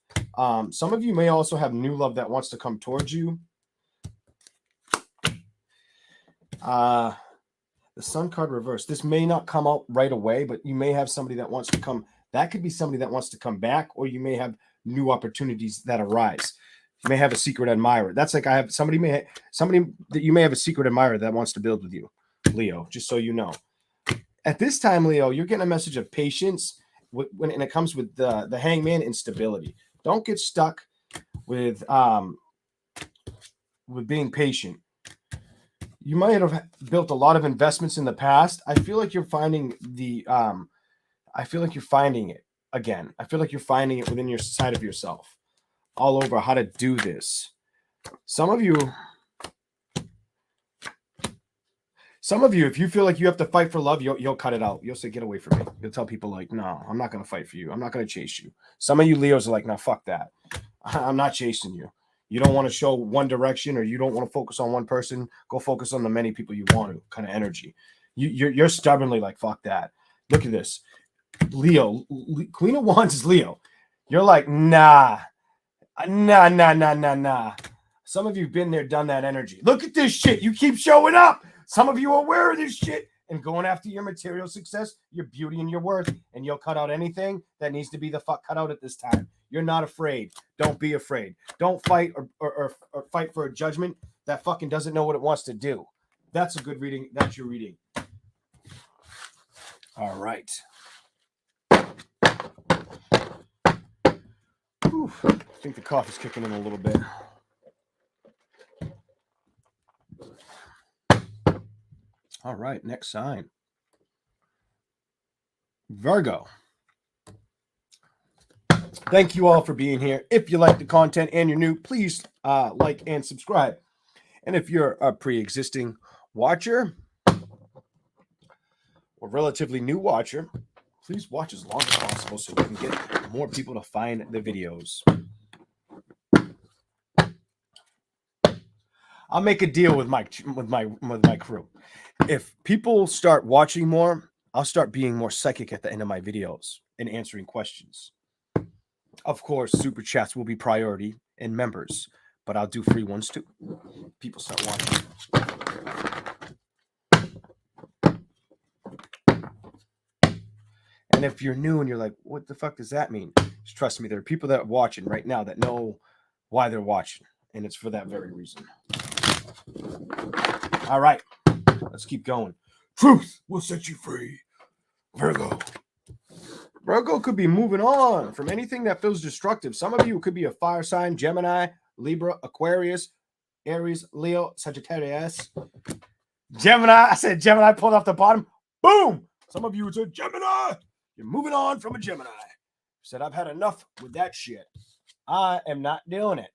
Some of you may also have new love that wants to come towards you. The Sun card reversed. This may not come out right away, but you may have somebody that wants to come. That could be somebody that wants to come back, or you may have new opportunities that arise. You may have a secret admirer. That's like somebody that you may have a secret admirer that wants to build with you, Leo, just so you know. At this time, Leo, you're getting a message of patience when it comes with the Hangman and stability. Don't get stuck with being patient. You might have built a lot of investments in the past. I feel like you're finding it again. I feel like you're finding it within your side of yourself, all over how to do this. Some of you, if you feel like you have to fight for love, you'll cut it out. You'll say, get away from me. You'll tell people like, no, I'm not going to fight for you. I'm not going to chase you. Some of you Leos are like, no, fuck that. I'm not chasing you. You don't want to show one direction, or you don't want to focus on one person. Go focus on the many people you want to, kind of energy. You're stubbornly like, fuck that. Look at this. Leo, Queen of Wands is Leo. You're like, nah. Some of you have been there, done that energy. Look at this shit. You keep showing up. Some of you are aware of this shit and going after your material success, your beauty, and your worth. And you'll cut out anything that needs to be the fuck cut out at this time. You're not afraid. Don't be afraid. Don't fight or fight for a judgment that fucking doesn't know what it wants to do. That's a good reading. That's your reading. All right. Whew. I think the coffee's kicking in a little bit. All right, next sign. Virgo. Thank you all for being here. If you like the content and you're new, please like and subscribe. And if you're a pre-existing watcher or relatively new watcher, please watch as long as possible so we can get more people to find the videos. I'll make a deal with my crew. If people start watching more, I'll start being more psychic at the end of my videos and answering questions. Of course, super chats will be priority and members, but I'll do free ones too. People start watching. And if you're new and you're like, what the fuck does that mean? Just trust me, there are people that are watching right now that know why they're watching, and it's for that very reason. All right, let's keep going. Truth will set you free. Virgo. Virgo could be moving on from anything that feels destructive. Some of you could be a fire sign: Gemini, Libra, Aquarius, Aries, Leo, Sagittarius. Gemini. I said Gemini, pulled off the bottom. Boom. Some of you said Gemini. You're moving on from a Gemini. Said, I've had enough with that shit. I am not doing it.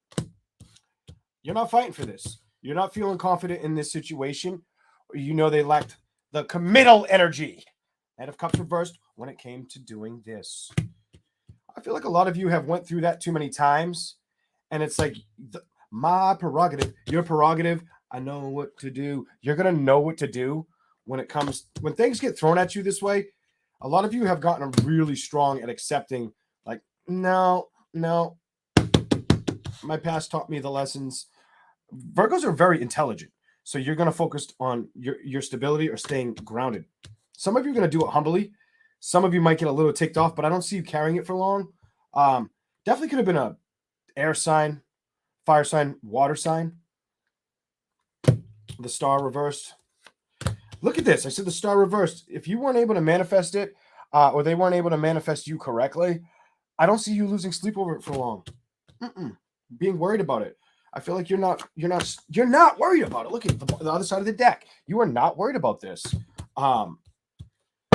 You're not fighting for this. You're not feeling confident in this situation. You know they lacked the committal energy. Knight of Cups reversed when it came to doing this. I feel like a lot of you have went through that too many times. And it's like, my prerogative, your prerogative. I know what to do. You're going to know what to do when things get thrown at you this way. A lot of you have gotten really strong at accepting, like, no, my past taught me the lessons. Virgos are very intelligent. So you're going to focus on your stability or staying grounded. Some of you are going to do it humbly. Some of you might get a little ticked off, but I don't see you carrying it for long. Definitely could have been a air sign, fire sign, water sign. The star reversed. Look at this. I said the star reversed. If you weren't able to manifest it, or they weren't able to manifest you correctly, I don't see you losing sleep over it for long. Being worried about it. I feel like you're not worried about it. Look at the other side of the deck. You are not worried about this.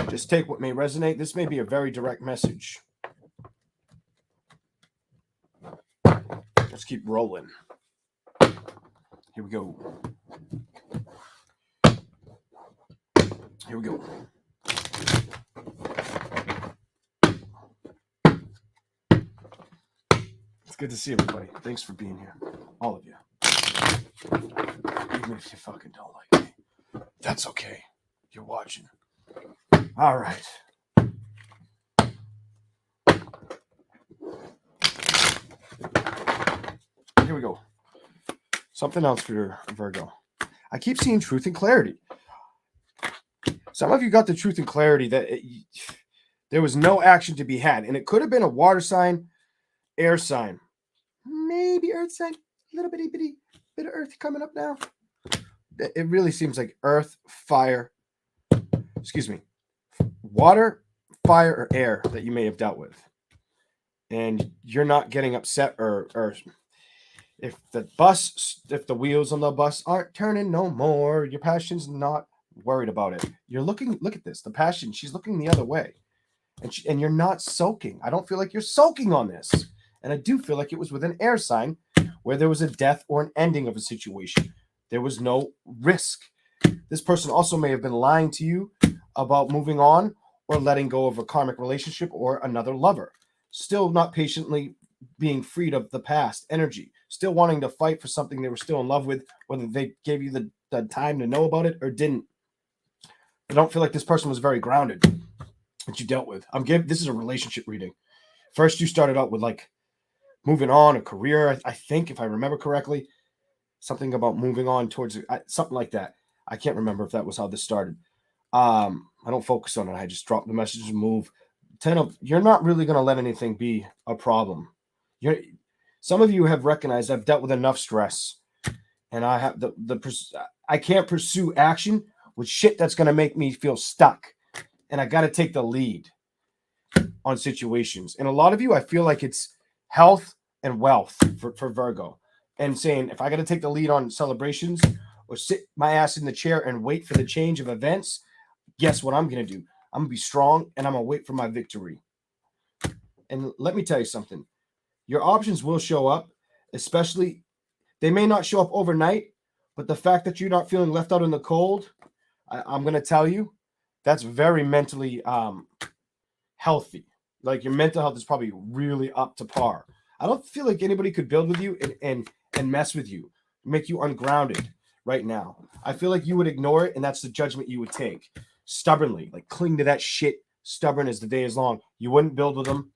Just take what may resonate. This may be a very direct message. Let's keep rolling. Here we go. Here we go. It's good to see everybody. Thanks for being here. All of you. Even if you fucking don't like me. That's okay. You're watching. All right. Here we go. Something else for Virgo. I keep seeing truth and clarity. Some of you got the truth and clarity that there was no action to be had. And it could have been a water sign, air sign, maybe earth sign, a little bitty bit of earth coming up now. It really seems like earth, fire, water, fire, or air that you may have dealt with. And you're not getting upset or if the wheels on the bus aren't turning no more, your passion's not worried about it. Look at this. The passion, she's looking the other way. And you're not soaking. I don't feel like you're soaking on this. And I do feel like it was with an air sign where there was a death or an ending of a situation. There was no risk. This person also may have been lying to you about moving on or letting go of a karmic relationship or another lover. Still not patiently being freed of the past energy. Still wanting to fight for something they were still in love with, whether they gave you the time to know about it or didn't. I don't feel like this person was very grounded that you dealt with. This is a relationship reading. First, you started out with like moving on, a career. I think, if I remember correctly, something about moving on towards something like that. I can't remember if that was how this started. I don't focus on it. I just drop the message and move. You're not really going to let anything be a problem. Some of you have recognized I've dealt with enough stress, and I have I can't pursue action with shit that's going to make me feel stuck. And I got to take the lead on situations. And a lot of you, I feel like it's health and wealth for Virgo. And saying, if I got to take the lead on celebrations or sit my ass in the chair and wait for the change of events, guess what I'm going to do? I'm going to be strong and I'm going to wait for my victory. And let me tell you something. Your options will show up, especially they may not show up overnight, but the fact that you're not feeling left out in the cold, I'm going to tell you, that's very mentally healthy. Like your mental health is probably really up to par. I don't feel like anybody could build with you and mess with you, make you ungrounded right now. I feel like you would ignore it, and that's the judgment you would take. Stubbornly, like cling to that shit, stubborn as the day is long. You wouldn't build with them.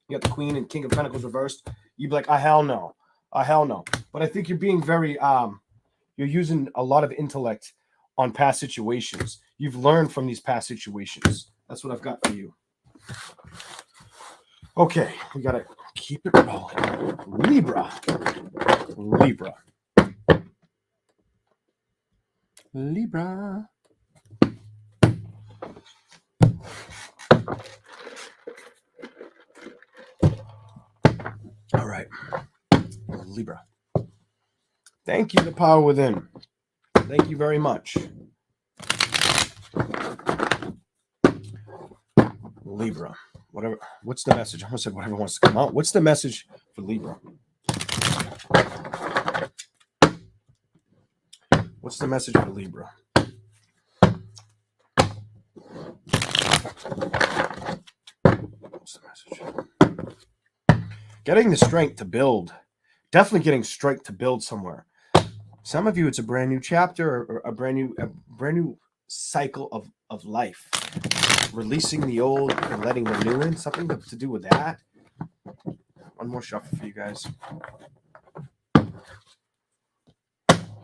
You got the Queen and King of Pentacles reversed. You'd be like, hell no. Hell no. But I think you're being very, you're using a lot of intellect on past situations. You've learned from these past situations. That's what I've got for you. Okay, we got to keep it rolling. Libra. All right. Libra. Thank you, the power within. Thank you very much. Libra. Whatever. What's the message? I almost said whatever wants to come out. What's the message for Libra? What's the message for Libra? What's the message? Getting the strength to build. Definitely getting strength to build somewhere. Some of you, it's a brand new chapter or a brand new cycle of life. Releasing the old and letting the new in. Something to do with that. One more shuffle for you guys.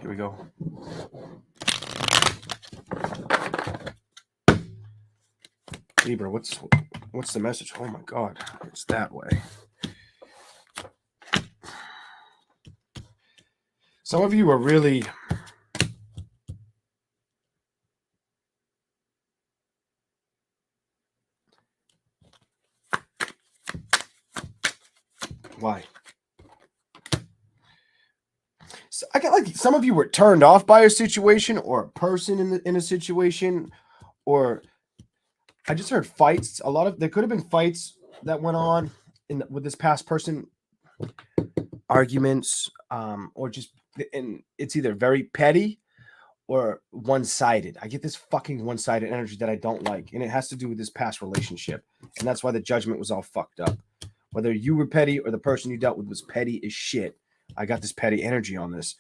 Here we go. Libra, what's the message? Oh my God, it's that way. Some of you are really why? So I got like some of you were turned off by a situation or a person in a situation, or I just heard fights. There could have been fights that went on with this past person, arguments, or just, and it's either very petty or one-sided. I get this fucking one-sided energy that I don't like, and it has to do with this past relationship, and that's why the judgment was all fucked up. Whether you were petty or the person you dealt with was petty as shit, I got this petty energy on this.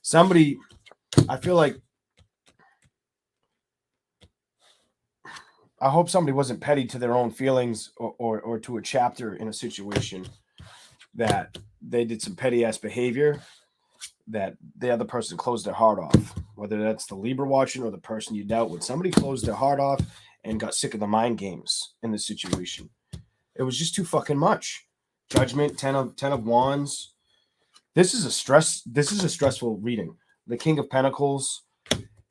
Somebody, I feel like, I hope somebody wasn't petty to their own feelings or to a chapter in a situation that they did some petty ass behavior that the other person closed their heart off. Whether that's the Libra watching or the person you dealt with, somebody closed their heart off and got sick of the mind games in this situation. It was just too fucking much. Judgment, 10 of Wands. This is a stressful reading. The King of Pentacles.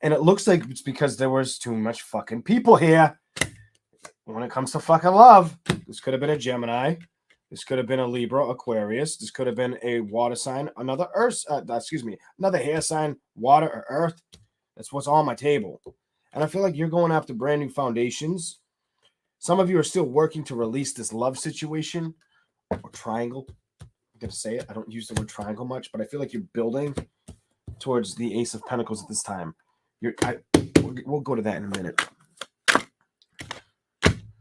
And it looks like it's because there was too much fucking people here. When it comes to fucking love, this could have been a Gemini. This could have been a Libra, Aquarius. This could have been a water sign, another earth, another air sign, water or earth. That's what's on my table. And I feel like you're going after brand new foundations. Some of you are still working to release this love situation or triangle. I'm going to say it. I don't use the word triangle much, but I feel like you're building towards the Ace of Pentacles at this time. We'll go to that in a minute.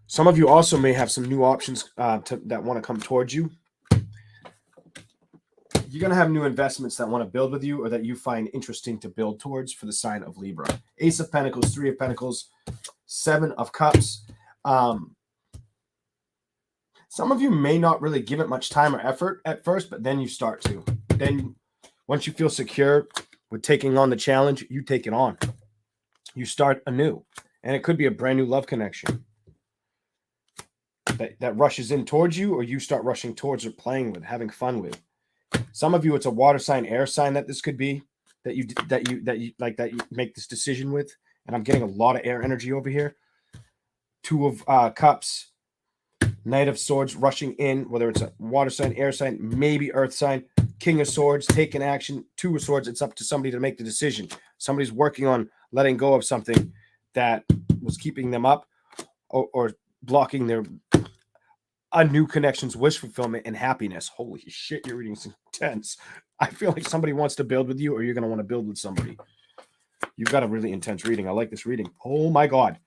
Some of you also may have some new options that want to come towards you. You're going to have new investments that want to build with you or that you find interesting to build towards for the sign of Libra. Ace of Pentacles, 3 of Pentacles, 7 of Cups. Some of you may not really give it much time or effort at first, but then you start to. Then once you feel secure with taking on the challenge, you take it on. You start anew. And it could be a brand new love connection that rushes in towards you, or you start rushing towards or playing with, having fun with. Some of you, it's a water sign, air sign that this could be that you make this decision with. And I'm getting a lot of air energy over here. 2 of Cups, Knight of Swords rushing in, whether it's a water sign, air sign, maybe earth sign. King of Swords, taking action. Two of Swords, it's up to somebody to make the decision. Somebody's working on letting go of something that was keeping them up or blocking their new connections, wish fulfillment, and happiness. Holy shit, your reading's intense. I feel like somebody wants to build with you, or you're going to want to build with somebody. You've got a really intense reading. I like this reading. Oh my God.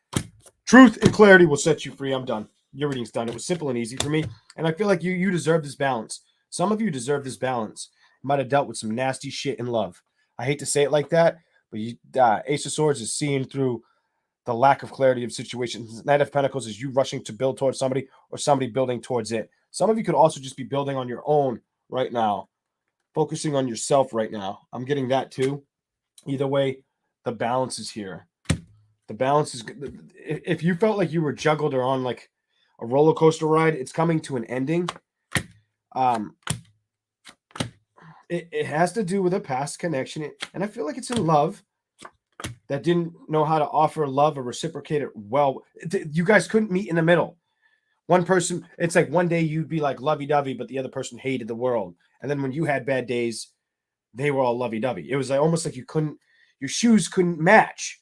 Truth and clarity will set you free. I'm done. Your reading's done. It was simple and easy for me. And I feel like you deserve this balance. Some of you deserve this balance. You might have dealt with some nasty shit in love. I hate to say it like that, but Ace of Swords is seeing through the lack of clarity of situations. Knight of Pentacles is you rushing to build towards somebody or somebody building towards it. Some of you could also just be building on your own right now, focusing on yourself right now. I'm getting that too. Either way, the balance is here. The balance is good. If you felt like you were juggled or on like a roller coaster ride, it's coming to an ending. It has to do with a past connection, and I feel like it's in love that didn't know how to offer love or reciprocate it well. You guys couldn't meet in the middle. One person, it's like one day you'd be like lovey-dovey, but the other person hated the world. And then when you had bad days, they were all lovey-dovey. It was like almost like your shoes couldn't match.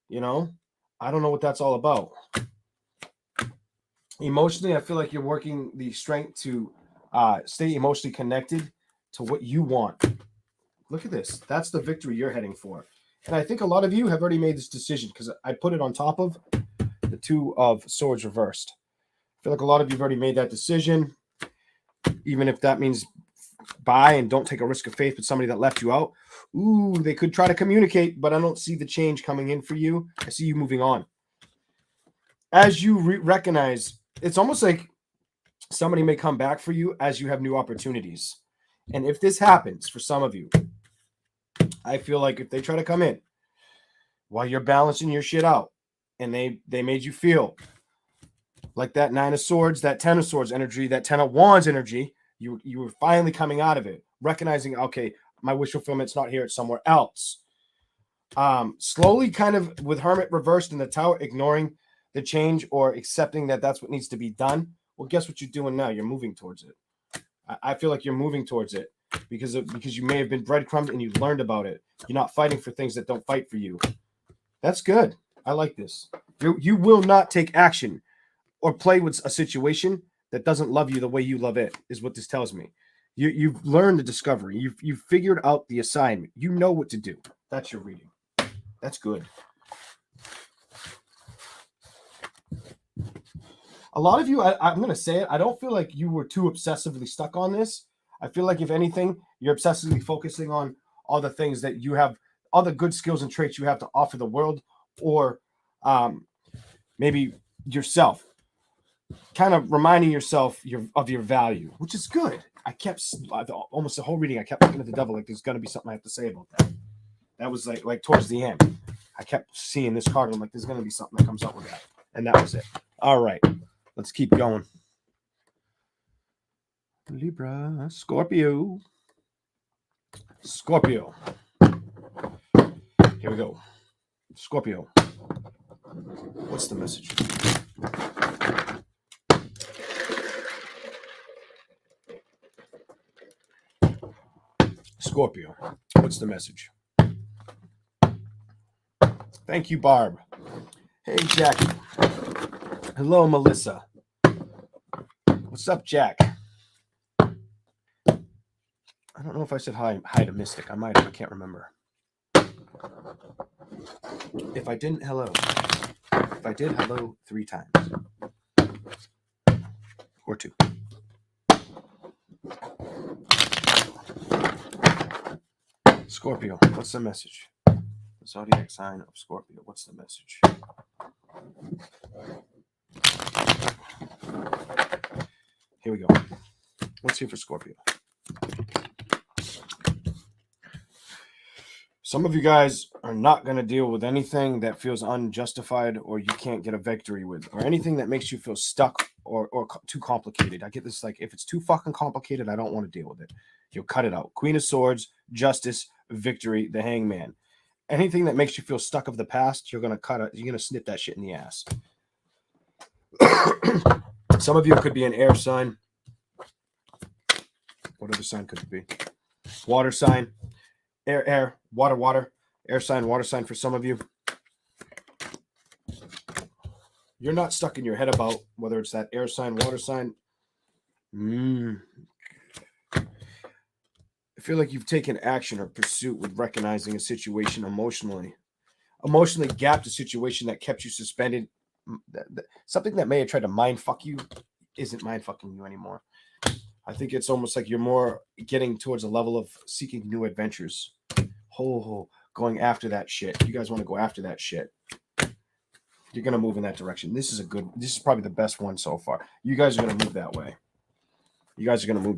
You know, I don't know what that's all about. Emotionally, I feel like you're working the strength to stay emotionally connected to what you want. Look at this. That's the victory you're heading for. And I think a lot of you have already made this decision because I put it on top of the Two of Swords reversed. I feel like a lot of you have already made that decision, even if that means buy and don't take a risk of faith with somebody that left you out. Ooh, they could try to communicate, but I don't see the change coming in for you. I see you moving on. As you recognize, it's almost like somebody may come back for you as you have new opportunities. And if this happens for some of you, I feel like if they try to come in while you're balancing your shit out and they made you feel like that Nine of Swords, that Ten of Swords energy, that Ten of Wands energy, you were finally coming out of it, recognizing, okay, my wish fulfillment's not here, it's somewhere else. Slowly kind of with Hermit reversed in the Tower, ignoring the change or accepting that that's what needs to be done. Well, guess what you're doing now? You're moving towards it. I feel like you're moving towards it because you may have been breadcrumbed and you learned about it. You're not fighting for things that don't fight for you. That's good. I like this. You will not take action or play with a situation that doesn't love you the way you love it, is what this tells me. You've learned the discovery. You've figured out the assignment. You know what to do. That's your reading. That's good. A lot of you, I'm going to say it, I don't feel like you were too obsessively stuck on this. I feel like, if anything, you're obsessively focusing on all the things that you have, all the good skills and traits you have to offer the world, or maybe yourself. Kind of reminding yourself of your value, which is good. I kept, almost the whole reading, I kept looking at the devil like there's going to be something I have to say about that. That was like towards the end. I kept seeing this card, and I'm like, there's going to be something that comes up with that. And that was it. All right. Let's keep going. Libra, Scorpio. Scorpio. Here we go. Scorpio. What's the message? Scorpio. What's the message? Thank you, Barb. Hey, Jackie. Hello, Melissa. What's up, Jack? I don't know if I said hi to Mystic. I might have. I can't remember. If I didn't, hello. If I did, hello 3 times. Or 2. Scorpio, what's the message? The zodiac sign of Scorpio. What's the message? Here we go. What's here for Scorpio? Some of you guys are not going to deal with anything that feels unjustified or you can't get a victory with, or anything that makes you feel stuck or too complicated. I get this, like, if it's too fucking complicated, I don't want to deal with it. You'll cut it out. Queen of Swords, Justice, Victory, the Hangman. Anything that makes you feel stuck of the past, you're going to cut it. You're going to snip that shit in the ass. Some of you could be an air sign. What other sign could it be? Water sign, air, water, air sign, water sign for some of you. You're not stuck in your head about whether it's that air sign, water sign. I feel like you've taken action or pursuit with recognizing a situation emotionally gapped a situation that kept you suspended. Something that may have tried to mind fuck you isn't mind fucking you anymore. I think it's almost like you're more getting towards a level of seeking new adventures. Going after that shit. You guys want to go after that shit. You're going to move in that direction. This is probably the best one so far. You guys are going to move that way. You guys will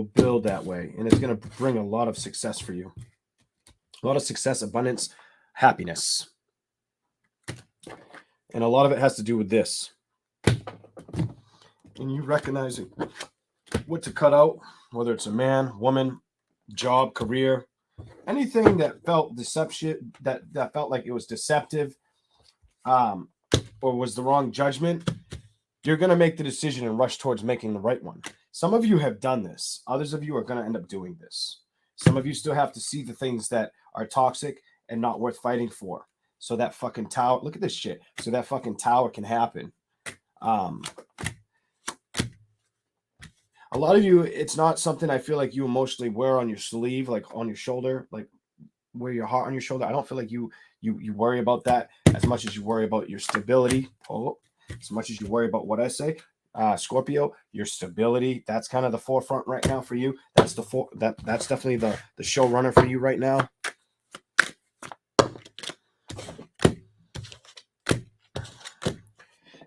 build that way, and it's going to bring a lot of success for you. A lot of success, abundance, happiness. And a lot of it has to do with this. And you recognizing what to cut out, whether it's a man, woman, job, career, anything that felt deception, that felt like it was deceptive, or was the wrong judgment, you're going to make the decision and rush towards making the right one. Some of you have done this. Others of you are going to end up doing this. Some of you still have to see the things that are toxic and not worth fighting for. So that fucking tower, look at this shit. So that fucking tower can happen. A lot of you, it's not something I feel like you emotionally wear on your sleeve, like on your shoulder, like wear your heart on your shoulder. I don't feel like you worry about that as much as you worry about your stability. As much as you worry about what I say. Scorpio, your stability, that's kind of the forefront right now for you. That's that's definitely the showrunner for you right now.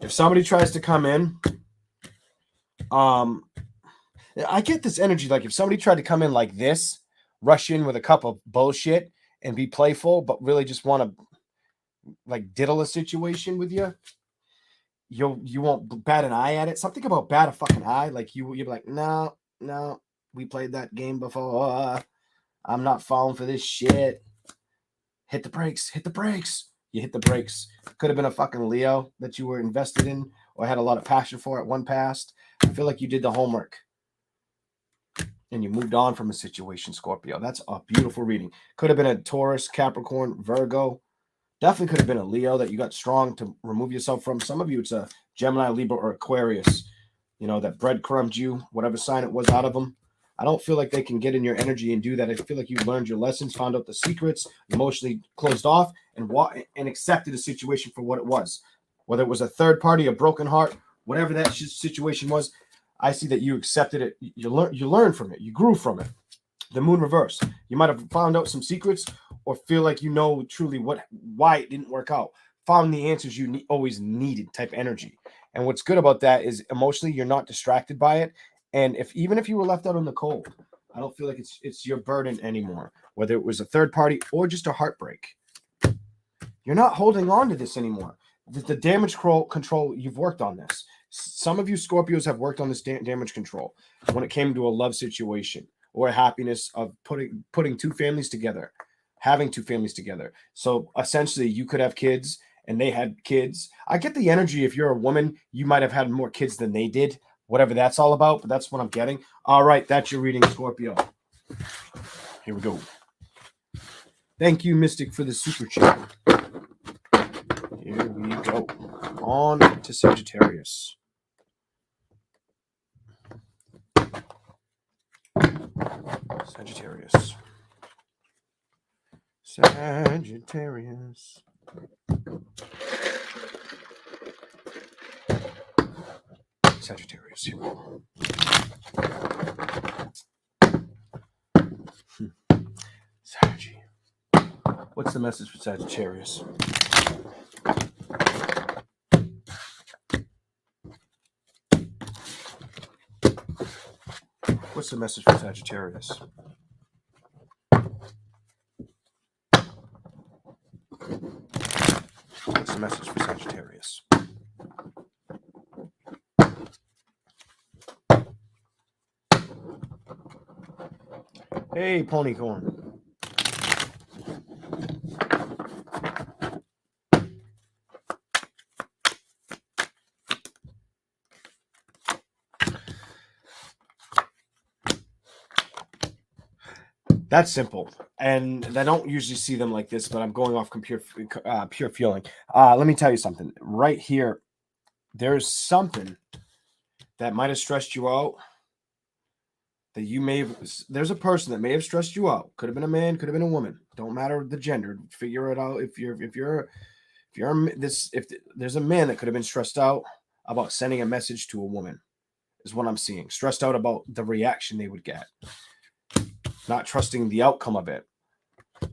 If somebody tries to come in, I get this energy, like if somebody tried to come in like this, rush in with a cup of bullshit and be playful, but really just want to like diddle a situation with you, you won't bat an eye at it. Something about bat a fucking eye, like you'll be like, no, we played that game before. I'm not falling for this shit. Hit the brakes. You hit the brakes. Could have been a fucking Leo that you were invested in or had a lot of passion for at one past. I feel like you did the homework and you moved on from a situation, Scorpio. That's a beautiful reading. Could have been a Taurus, Capricorn, Virgo. Definitely could have been a Leo that you got strong to remove yourself from. Some of you, it's a Gemini, Libra, or Aquarius, that breadcrumbed you, whatever sign it was out of them. I don't feel like they can get in your energy and do that. I feel like you learned your lessons, found out the secrets, emotionally closed off, and accepted the situation for what it was. Whether it was a third party, a broken heart, whatever that situation was, I see that you accepted it. You learned from it. You grew from it. The moon reverse. You might have found out some secrets or feel like truly why it didn't work out. Found the answers you always needed type energy. And what's good about that is emotionally you're not distracted by it. And even if you were left out in the cold, I don't feel like it's your burden anymore. Whether it was a third party or just a heartbreak, you're not holding on to this anymore. The damage control, you've worked on this. Some of you Scorpios have worked on this damage control when it came to a love situation or a happiness of putting two families together, having two families together. So essentially you could have kids and they had kids. I get the energy. If you're a woman, you might have had more kids than they did, whatever that's all about, but that's what I'm getting. All right, that's your reading, Scorpio. Here we go. Thank you, Mystic, for the super chat. Here we go. On to Sagittarius. Sagittarius. Sagittarius. Sagittarius. Here we go. Saggy. What's the message for Sagittarius? What's the message for Sagittarius? What's the message for Sagittarius? Hey, Ponycorn. That's simple. And I don't usually see them like this, but I'm going off pure feeling. Let me tell you something. Right here, there's something that might have stressed you out. That you may have, there's a person that may have stressed you out. Could have been a man, could have been a woman. Don't matter the gender. Figure it out. If there's a man that could have been stressed out about sending a message to a woman, is what I'm seeing. Stressed out about the reaction they would get, not trusting the outcome of it,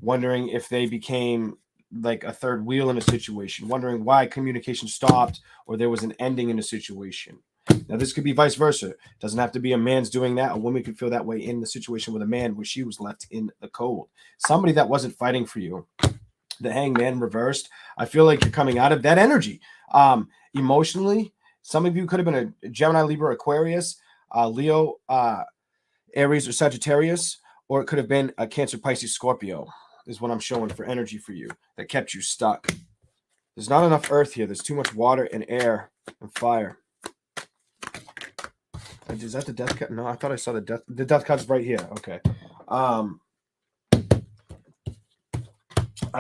wondering if they became like a third wheel in a situation, wondering why communication stopped or there was an ending in a situation. Now, this could be vice versa. It doesn't have to be a man's doing that. A woman could feel that way in the situation with a man where she was left in the cold. Somebody that wasn't fighting for you. The Hangman reversed. I feel like you're coming out of that energy. Emotionally, some of you could have been a Gemini, Libra, Aquarius, Leo, Aries, or Sagittarius, or it could have been a Cancer, Pisces, Scorpio, is what I'm showing for energy for you that kept you stuck. There's not enough earth here. There's too much water and air and fire. Is that the death card? No, I thought I saw the death. The death card's right here. Okay. I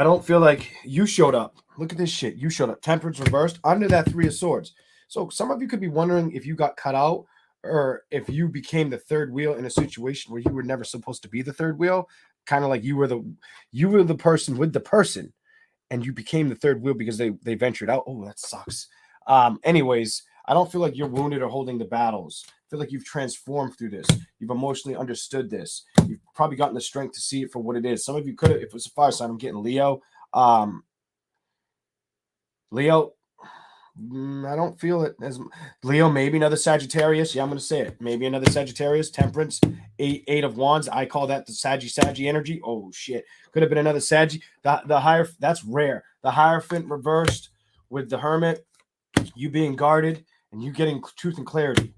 don't feel like you showed up. Look at this shit. You showed up. Temperance reversed under that Three of Swords. So some of you could be wondering if you got cut out or if you became the third wheel in a situation where you were never supposed to be the third wheel. Kind of like you were the person with the person and you became the third wheel because they ventured out. Oh, that sucks. Anyways, I don't feel like you're wounded or holding the battles. I feel like you've transformed through this. You've emotionally understood this. You've probably gotten the strength to see it for what it is. Some of you could have, if it was a fire sign, I'm getting Leo. Leo, I don't feel it as Leo, maybe another Sagittarius. Yeah, I'm going to say it. Maybe another Sagittarius. Temperance, eight of Wands. I call that the Saggy energy. Oh, shit. Could have been another Saggy. The higher, that's rare. The Hierophant reversed with the Hermit. You being guarded and you getting truth and clarity,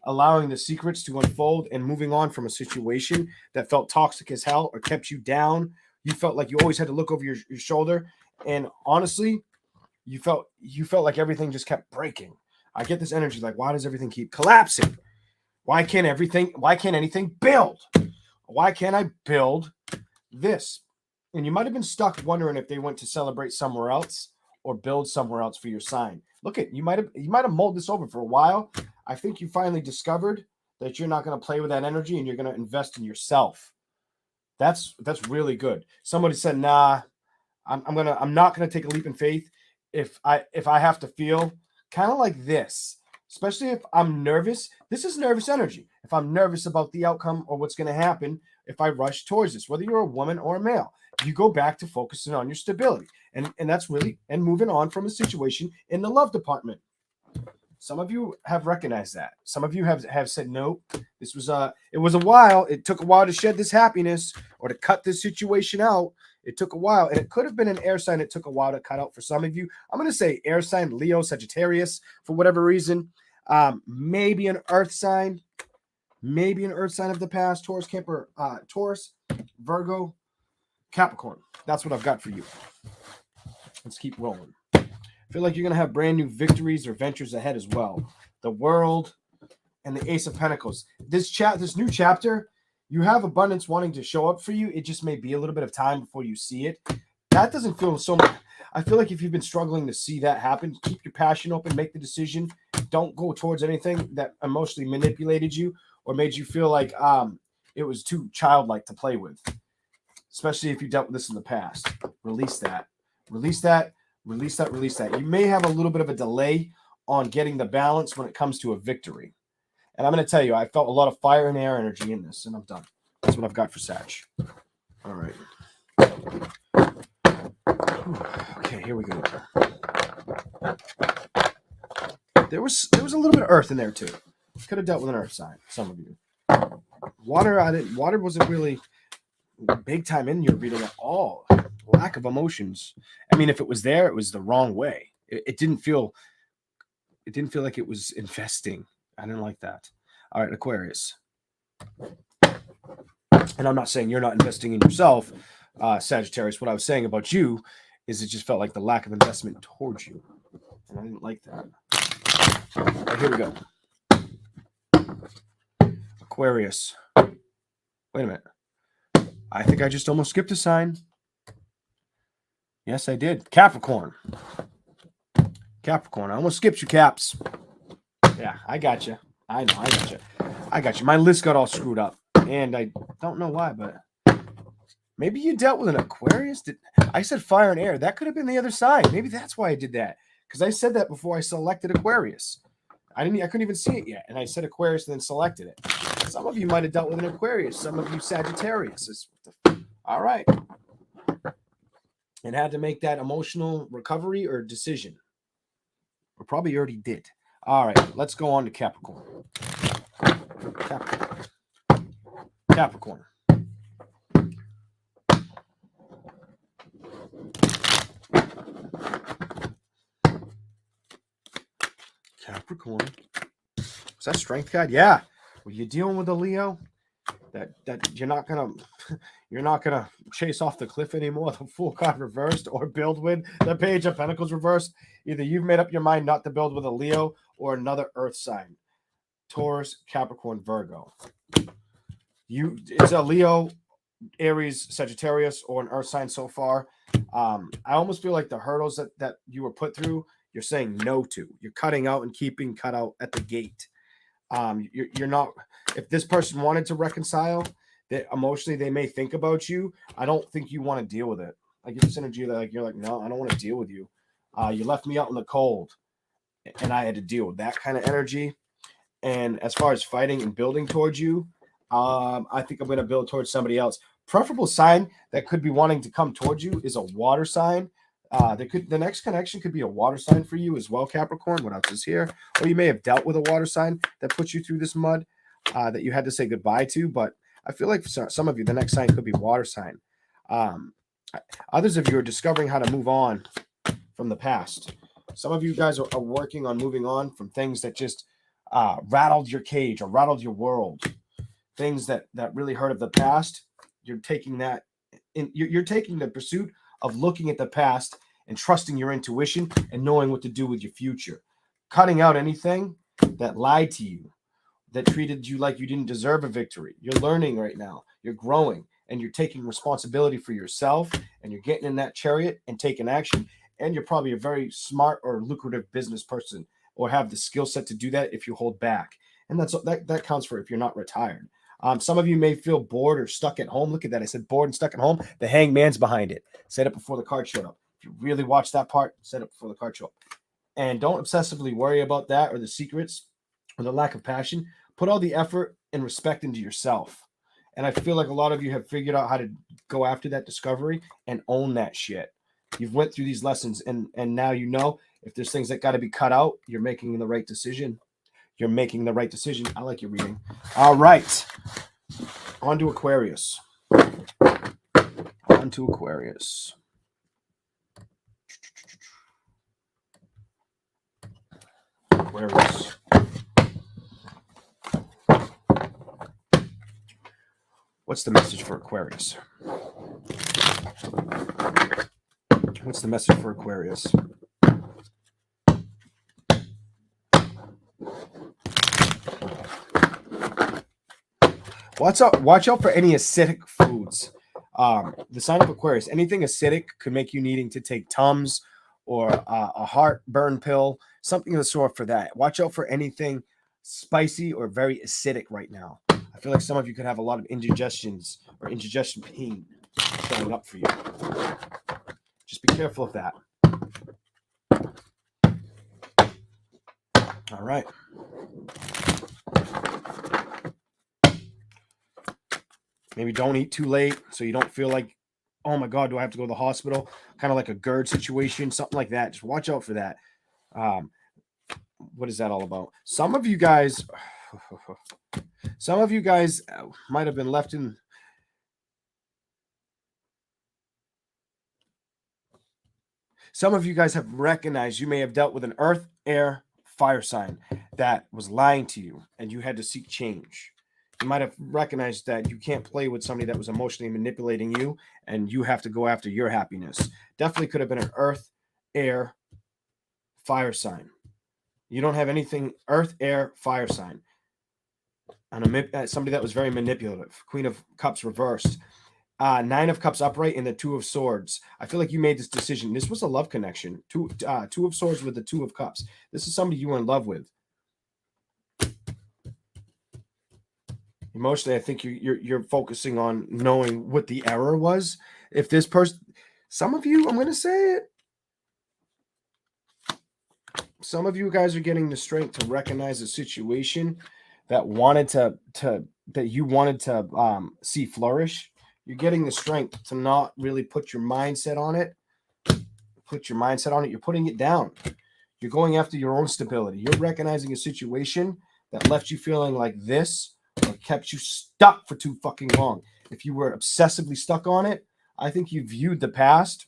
allowing the secrets to unfold and moving on from a situation that felt toxic as hell or kept you down. You felt like you always had to look over your shoulder. And honestly, you felt like everything just kept breaking. I get this energy like, why does everything keep collapsing? Why can't anything build? Why can't I build this? And you might have been stuck wondering if they went to celebrate somewhere else or build somewhere else for your sign. Look at you might have mulled this over for a while. I think you finally discovered that you're not going to play with that energy and you're going to invest in yourself. That's really good. Somebody said, "Nah, I'm not going to take a leap in faith if I have to feel kind of like this, especially if I'm nervous. This is nervous energy. If I'm nervous about the outcome or what's going to happen, if I rush towards this, whether you're a woman or a male, you go back to focusing on your stability. And that's really, and moving on from a situation in the love department. Some of you have recognized that. Some of you have said, no, this was it was a while. It took a while to shed this happiness or to cut this situation out. It took a while. And it could have been an air sign. It took a while to cut out for some of you. I'm going to say air sign, Leo, Sagittarius, for whatever reason. Maybe an earth sign. Maybe an earth sign of the past. Taurus, Virgo, Capricorn. That's what I've got for you. Let's keep rolling. I feel like you're going to have brand new victories or ventures ahead as well. The World and the Ace of Pentacles. This new chapter, you have abundance wanting to show up for you. It just may be a little bit of time before you see it. That doesn't feel so much. I feel like if you've been struggling to see that happen, keep your passion open, make the decision. Don't go towards anything that emotionally manipulated you or made you feel like it was too childlike to play with. Especially if you dealt with this in the past. Release that. Release that. Release that. Release that. You may have a little bit of a delay on getting the balance when it comes to a victory. And I'm going to tell you, I felt a lot of fire and air energy in this, and I'm done. That's what I've got for Sag. All right. Okay, here we go. There was a little bit of earth in there too. Could have dealt with an earth sign, some of you. Water wasn't really big time in your reading at all. Lack of emotions. I mean, if it was there, it was the wrong way. It didn't feel like it was investing. I didn't like that. All right, Aquarius. And I'm not saying you're not investing in yourself, Sagittarius. What I was saying about you is it just felt like the lack of investment towards you. And I didn't like that. All right, here we go. Aquarius. Wait a minute. I think I just almost skipped a sign. Yes, I did. Capricorn. Capricorn. I almost skipped you, Caps. Yeah, I got you. I know, I got you. I got you. My list got all screwed up, and I don't know why, but maybe you dealt with an Aquarius. I said fire and air. That could have been the other side. Maybe that's why I did that, because I said that before I selected Aquarius. I couldn't even see it yet, and I said Aquarius and then selected it. Some of you might have dealt with an Aquarius. Some of you Sagittarius. All right. And had to make that emotional recovery or decision. Or probably already did. All right, let's go on to Capricorn. Capricorn. Capricorn. Is that strength card? Yeah. Were you dealing with a Leo? That you're not gonna chase off the cliff anymore, the Fool card reversed, or build with the Page of Pentacles reversed. Either you've made up your mind not to build with a Leo or another earth sign. Taurus, Capricorn, Virgo. It's a Leo, Aries, Sagittarius, or an earth sign so far. I almost feel like the hurdles that you were put through, you're saying no to. You're cutting out and keeping cut out at the gate. You're not. If this person wanted to reconcile, that emotionally they may think about you. I don't think you want to deal with it. Like this energy that you're like, no, I don't want to deal with you. You left me out in the cold, and I had to deal with that kind of energy. And as far as fighting and building towards you, I think I'm going to build towards somebody else. Preferable sign that could be wanting to come towards you is a water sign. The next connection could be a water sign for you as well, Capricorn. What else is here? Or you may have dealt with a water sign that put you through this mud that you had to say goodbye to. But I feel like for some of you, the next sign could be water sign. Others of you are discovering how to move on from the past. Some of you guys are working on moving on from things that just rattled your cage or rattled your world. Things that really hurt of the past. You're taking that you're taking the pursuit of looking at the past and trusting your intuition and knowing what to do with your future. Cutting out anything that lied to you, that treated you like you didn't deserve a victory. You're learning right now. You're growing, and you're taking responsibility for yourself, and you're getting in that chariot and taking action. And you're probably a very smart or lucrative business person, or have the skill set to do that if you hold back. And that counts for if you're not retired. Some of you may feel bored or stuck at home. Look at that. I said bored and stuck at home. The Hangman's behind it. Said it before the card showed up. If you really watch that part, said it before the card showed up. And don't obsessively worry about that or the secrets or the lack of passion. Put all the effort and respect into yourself. And I feel like a lot of you have figured out how to go after that discovery and own that shit. You've went through these lessons, and now you know if there's things that got to be cut out, you're making the right decision. You're making the right decision. I like your reading. All right. On to Aquarius. On to Aquarius. Aquarius. What's the message for Aquarius? What's the message for Aquarius? Watch out for any acidic foods. The sign of Aquarius, anything acidic could make you needing to take Tums or a heartburn pill, something of the sort for that. Watch out for anything spicy or very acidic right now. I feel like some of you could have a lot of indigestions or indigestion pain showing up for you. Just be careful of that. All right. Maybe don't eat too late so you don't feel like, oh my God, do I have to go to the hospital? Kind of like a GERD situation, something like that. Just watch out for that. What is that all about? Some of you guys might have been left in. Some of you guys have recognized you may have dealt with an earth, air, fire sign that was lying to you and you had to seek change. You might have recognized that you can't play with somebody that was emotionally manipulating you and you have to go after your happiness. Definitely could have been an earth, air, fire sign. You don't have anything earth, air, fire sign. And somebody that was very manipulative. Queen of Cups reversed. Nine of Cups upright and the Two of Swords. I feel like you made this decision. This was a love connection. Two of Swords with the Two of Cups. This is somebody you were in love with. Emotionally, I think you're focusing on knowing what the error was. If this person, some of you, I'm going to say it. Some of you guys are getting the strength to recognize a situation that wanted that you wanted to see flourish. You're getting the strength to not really put your mindset on it. You're putting it down. You're going after your own stability. You're recognizing a situation that left you feeling like this or kept you stuck for too fucking long. If you were obsessively stuck on it, I think you viewed the past.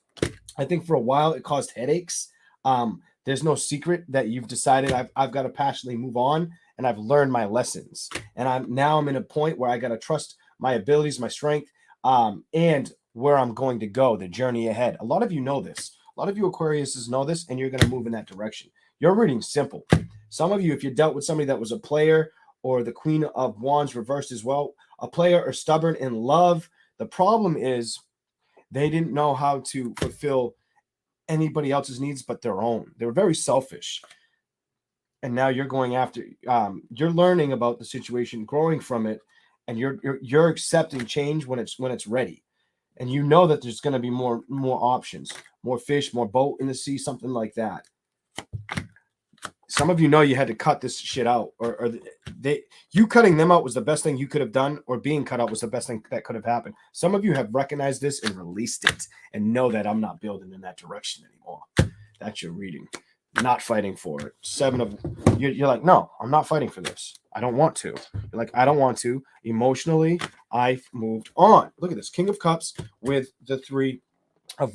I think for a while it caused headaches. There's no secret that you've decided I've got to passionately move on, and I've learned my lessons. And I'm in a point where I got to trust my abilities, my strength, and where I'm going to go, the journey ahead. A lot of you know this. A lot of you Aquariuses know this, and you're going to move in that direction. Your reading's simple. Some of you, if you dealt with somebody that was a player or the Queen of Wands reversed as well, a player or stubborn in love, the problem is they didn't know how to fulfill anybody else's needs but their own. They were very selfish. And now you're going after, you're learning about the situation, growing from it, and you're accepting change when it's ready. And you know that there's going to be more options, more fish, more boat in the sea, something like that. Some of you know you had to cut this shit out, or you cutting them out was the best thing you could have done, or being cut out was the best thing that could have happened. Some of you have recognized this and released it and know that I'm not building in that direction anymore. That's your reading. Not fighting for it. You're like, no, I'm not fighting for this. I don't want to. You're like, I don't want to. Emotionally, I've moved on. Look at this. King of Cups with the Three of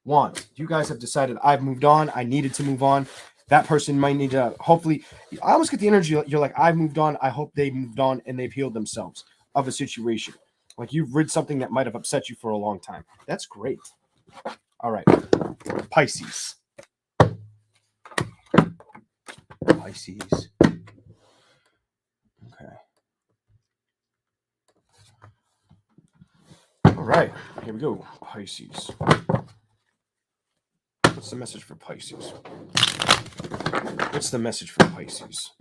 Wands. You guys have decided I've moved on. I needed to move on. That person might need to, hopefully, I almost get the energy. You're like, I've moved on. I hope they moved on and they've healed themselves of a situation. Like you've rid something that might have upset you for a long time. That's great. All right. Pisces. Okay. All right. Here we go. Pisces. What's the message for Pisces? What's the message for Pisces?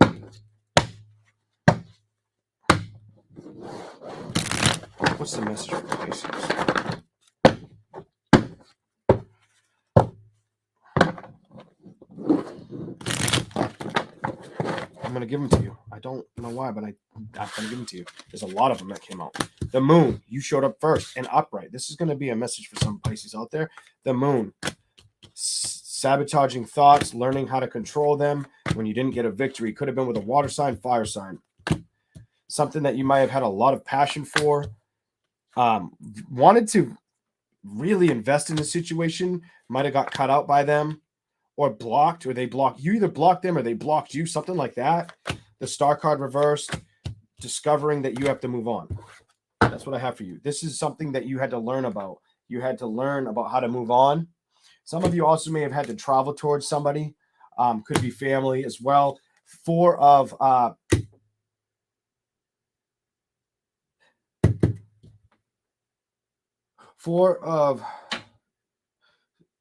What's the message for Pisces? I'm going to give them to you. I don't know why, but I'm going to give them to you. There's a lot of them that came out. The moon, you showed up first and upright. This is going to be a message for some Pisces out there. The moon, sabotaging thoughts, learning how to control them when you didn't get a victory. Could have been with a water sign, fire sign. Something that you might have had a lot of passion for. Wanted to really invest in the situation, might have got cut out by them. Or blocked, or they blocked. You either blocked them or they blocked you, something like that. The star card reversed, discovering that you have to move on. That's what I have for you. This is something that you had to learn about. You had to learn about how to move on. Some of you also may have had to travel towards somebody. Could be family as well. Four of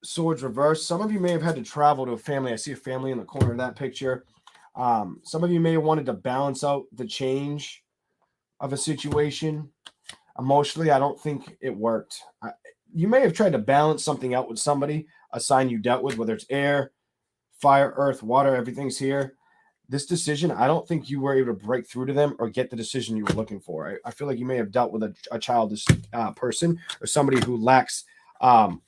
Swords reversed. Some of you may have had to travel to a family. I see a family in the corner of that picture. Some of you may have wanted to balance out the change of a situation. Emotionally, I don't think it worked. You may have tried to balance something out with somebody, a sign you dealt with, whether it's air, fire, earth, water, everything's here. This decision, I don't think you were able to break through to them or get the decision you were looking for. I feel like you may have dealt with a childish person or somebody who lacks how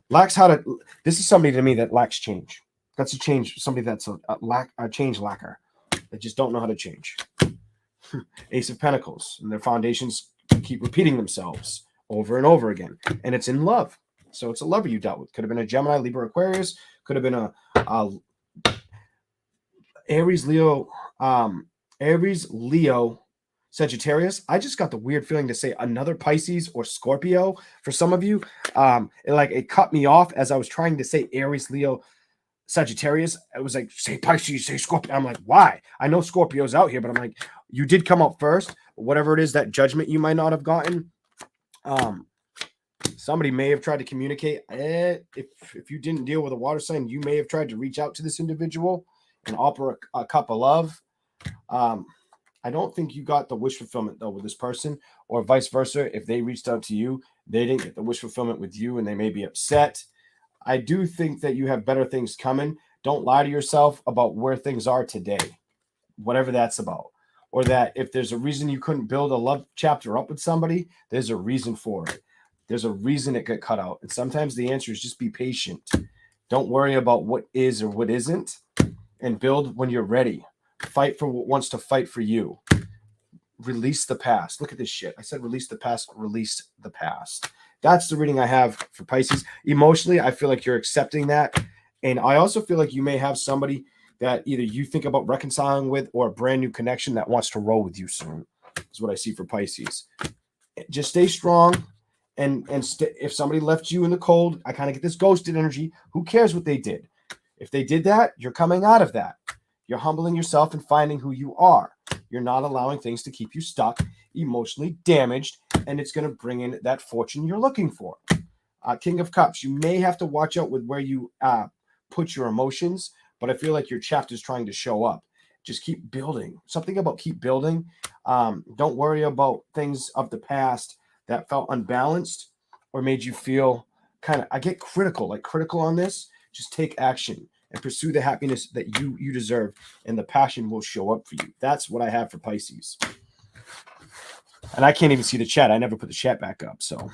to. This is somebody to me that lacks change. That's a change. Somebody that's a change lacker. They just don't know how to change. Ace of Pentacles, and their foundations keep repeating themselves over and over again, and it's in love. So it's a lover you dealt with. Could have been a Gemini, Libra, Aquarius. Could have been a Aries, Leo, Sagittarius. I just got the weird feeling to say another Pisces or Scorpio for some of you. It cut me off as I was trying to say Aries, Leo, Sagittarius. It was like, say Pisces, say Scorpio. I'm like, why? I know Scorpio's out here, but I'm like, you did come out first. Whatever it is, that judgment you might not have gotten. Somebody may have tried to communicate. If you didn't deal with a water sign, you may have tried to reach out to this individual and offer a cup of love. I don't think you got the wish fulfillment though with this person, or vice versa. If they reached out to you, they didn't get the wish fulfillment with you, and they may be upset. I do think that you have better things coming. Don't lie to yourself about where things are today, whatever that's about. Or that if there's a reason you couldn't build a love chapter up with somebody, there's a reason for it. There's a reason it got cut out. And sometimes the answer is just be patient. Don't worry about what is or what isn't, and build when you're ready. Fight for what wants to fight for you. Release the past. Look at this shit. I said release the past, release the past. That's the reading I have for Pisces. Emotionally, I feel like you're accepting that. And I also feel like you may have somebody that either you think about reconciling with, or a brand new connection that wants to roll with you soon. Is what I see for Pisces. Just stay strong. And if somebody left you in the cold, I kind of get this ghosted energy. Who cares what they did? If they did that, you're coming out of that. You're humbling yourself and finding who you are. You're not allowing things to keep you stuck, emotionally damaged, and it's going to bring in that fortune you're looking for. King of Cups, you may have to watch out with where you put your emotions, but I feel like your chapter is trying to show up. Just keep building. Something about keep building. Don't worry about things of the past that felt unbalanced or made you feel I get critical on this. Just take action and pursue the happiness that you deserve, and the passion will show up for you. That's what I have for Pisces. And I can't even see the chat. I never put the chat back up. So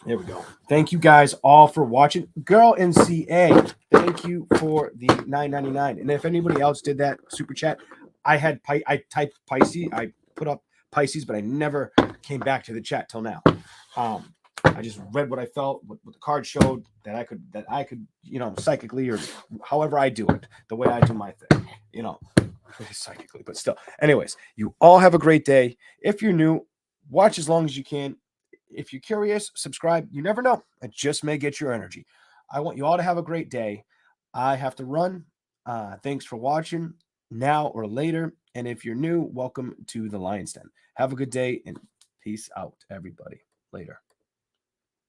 there we go. Thank you guys all for watching. Girl in CA, thank you for the $9.99. And if anybody else did that super chat, I typed Pisces. I put up Pisces, but I never came back to the chat till now. I just read what I felt, what the card showed, that I could, psychically, or however I do it, the way I do my thing, psychically, but still. Anyways, you all have a great day. If you're new, watch as long as you can. If you're curious, subscribe. You never know. It just may get your energy. I want you all to have a great day. I have to run. Thanks for watching now or later. And if you're new, welcome to the Lion's Den. Have a good day and peace out, everybody. Later.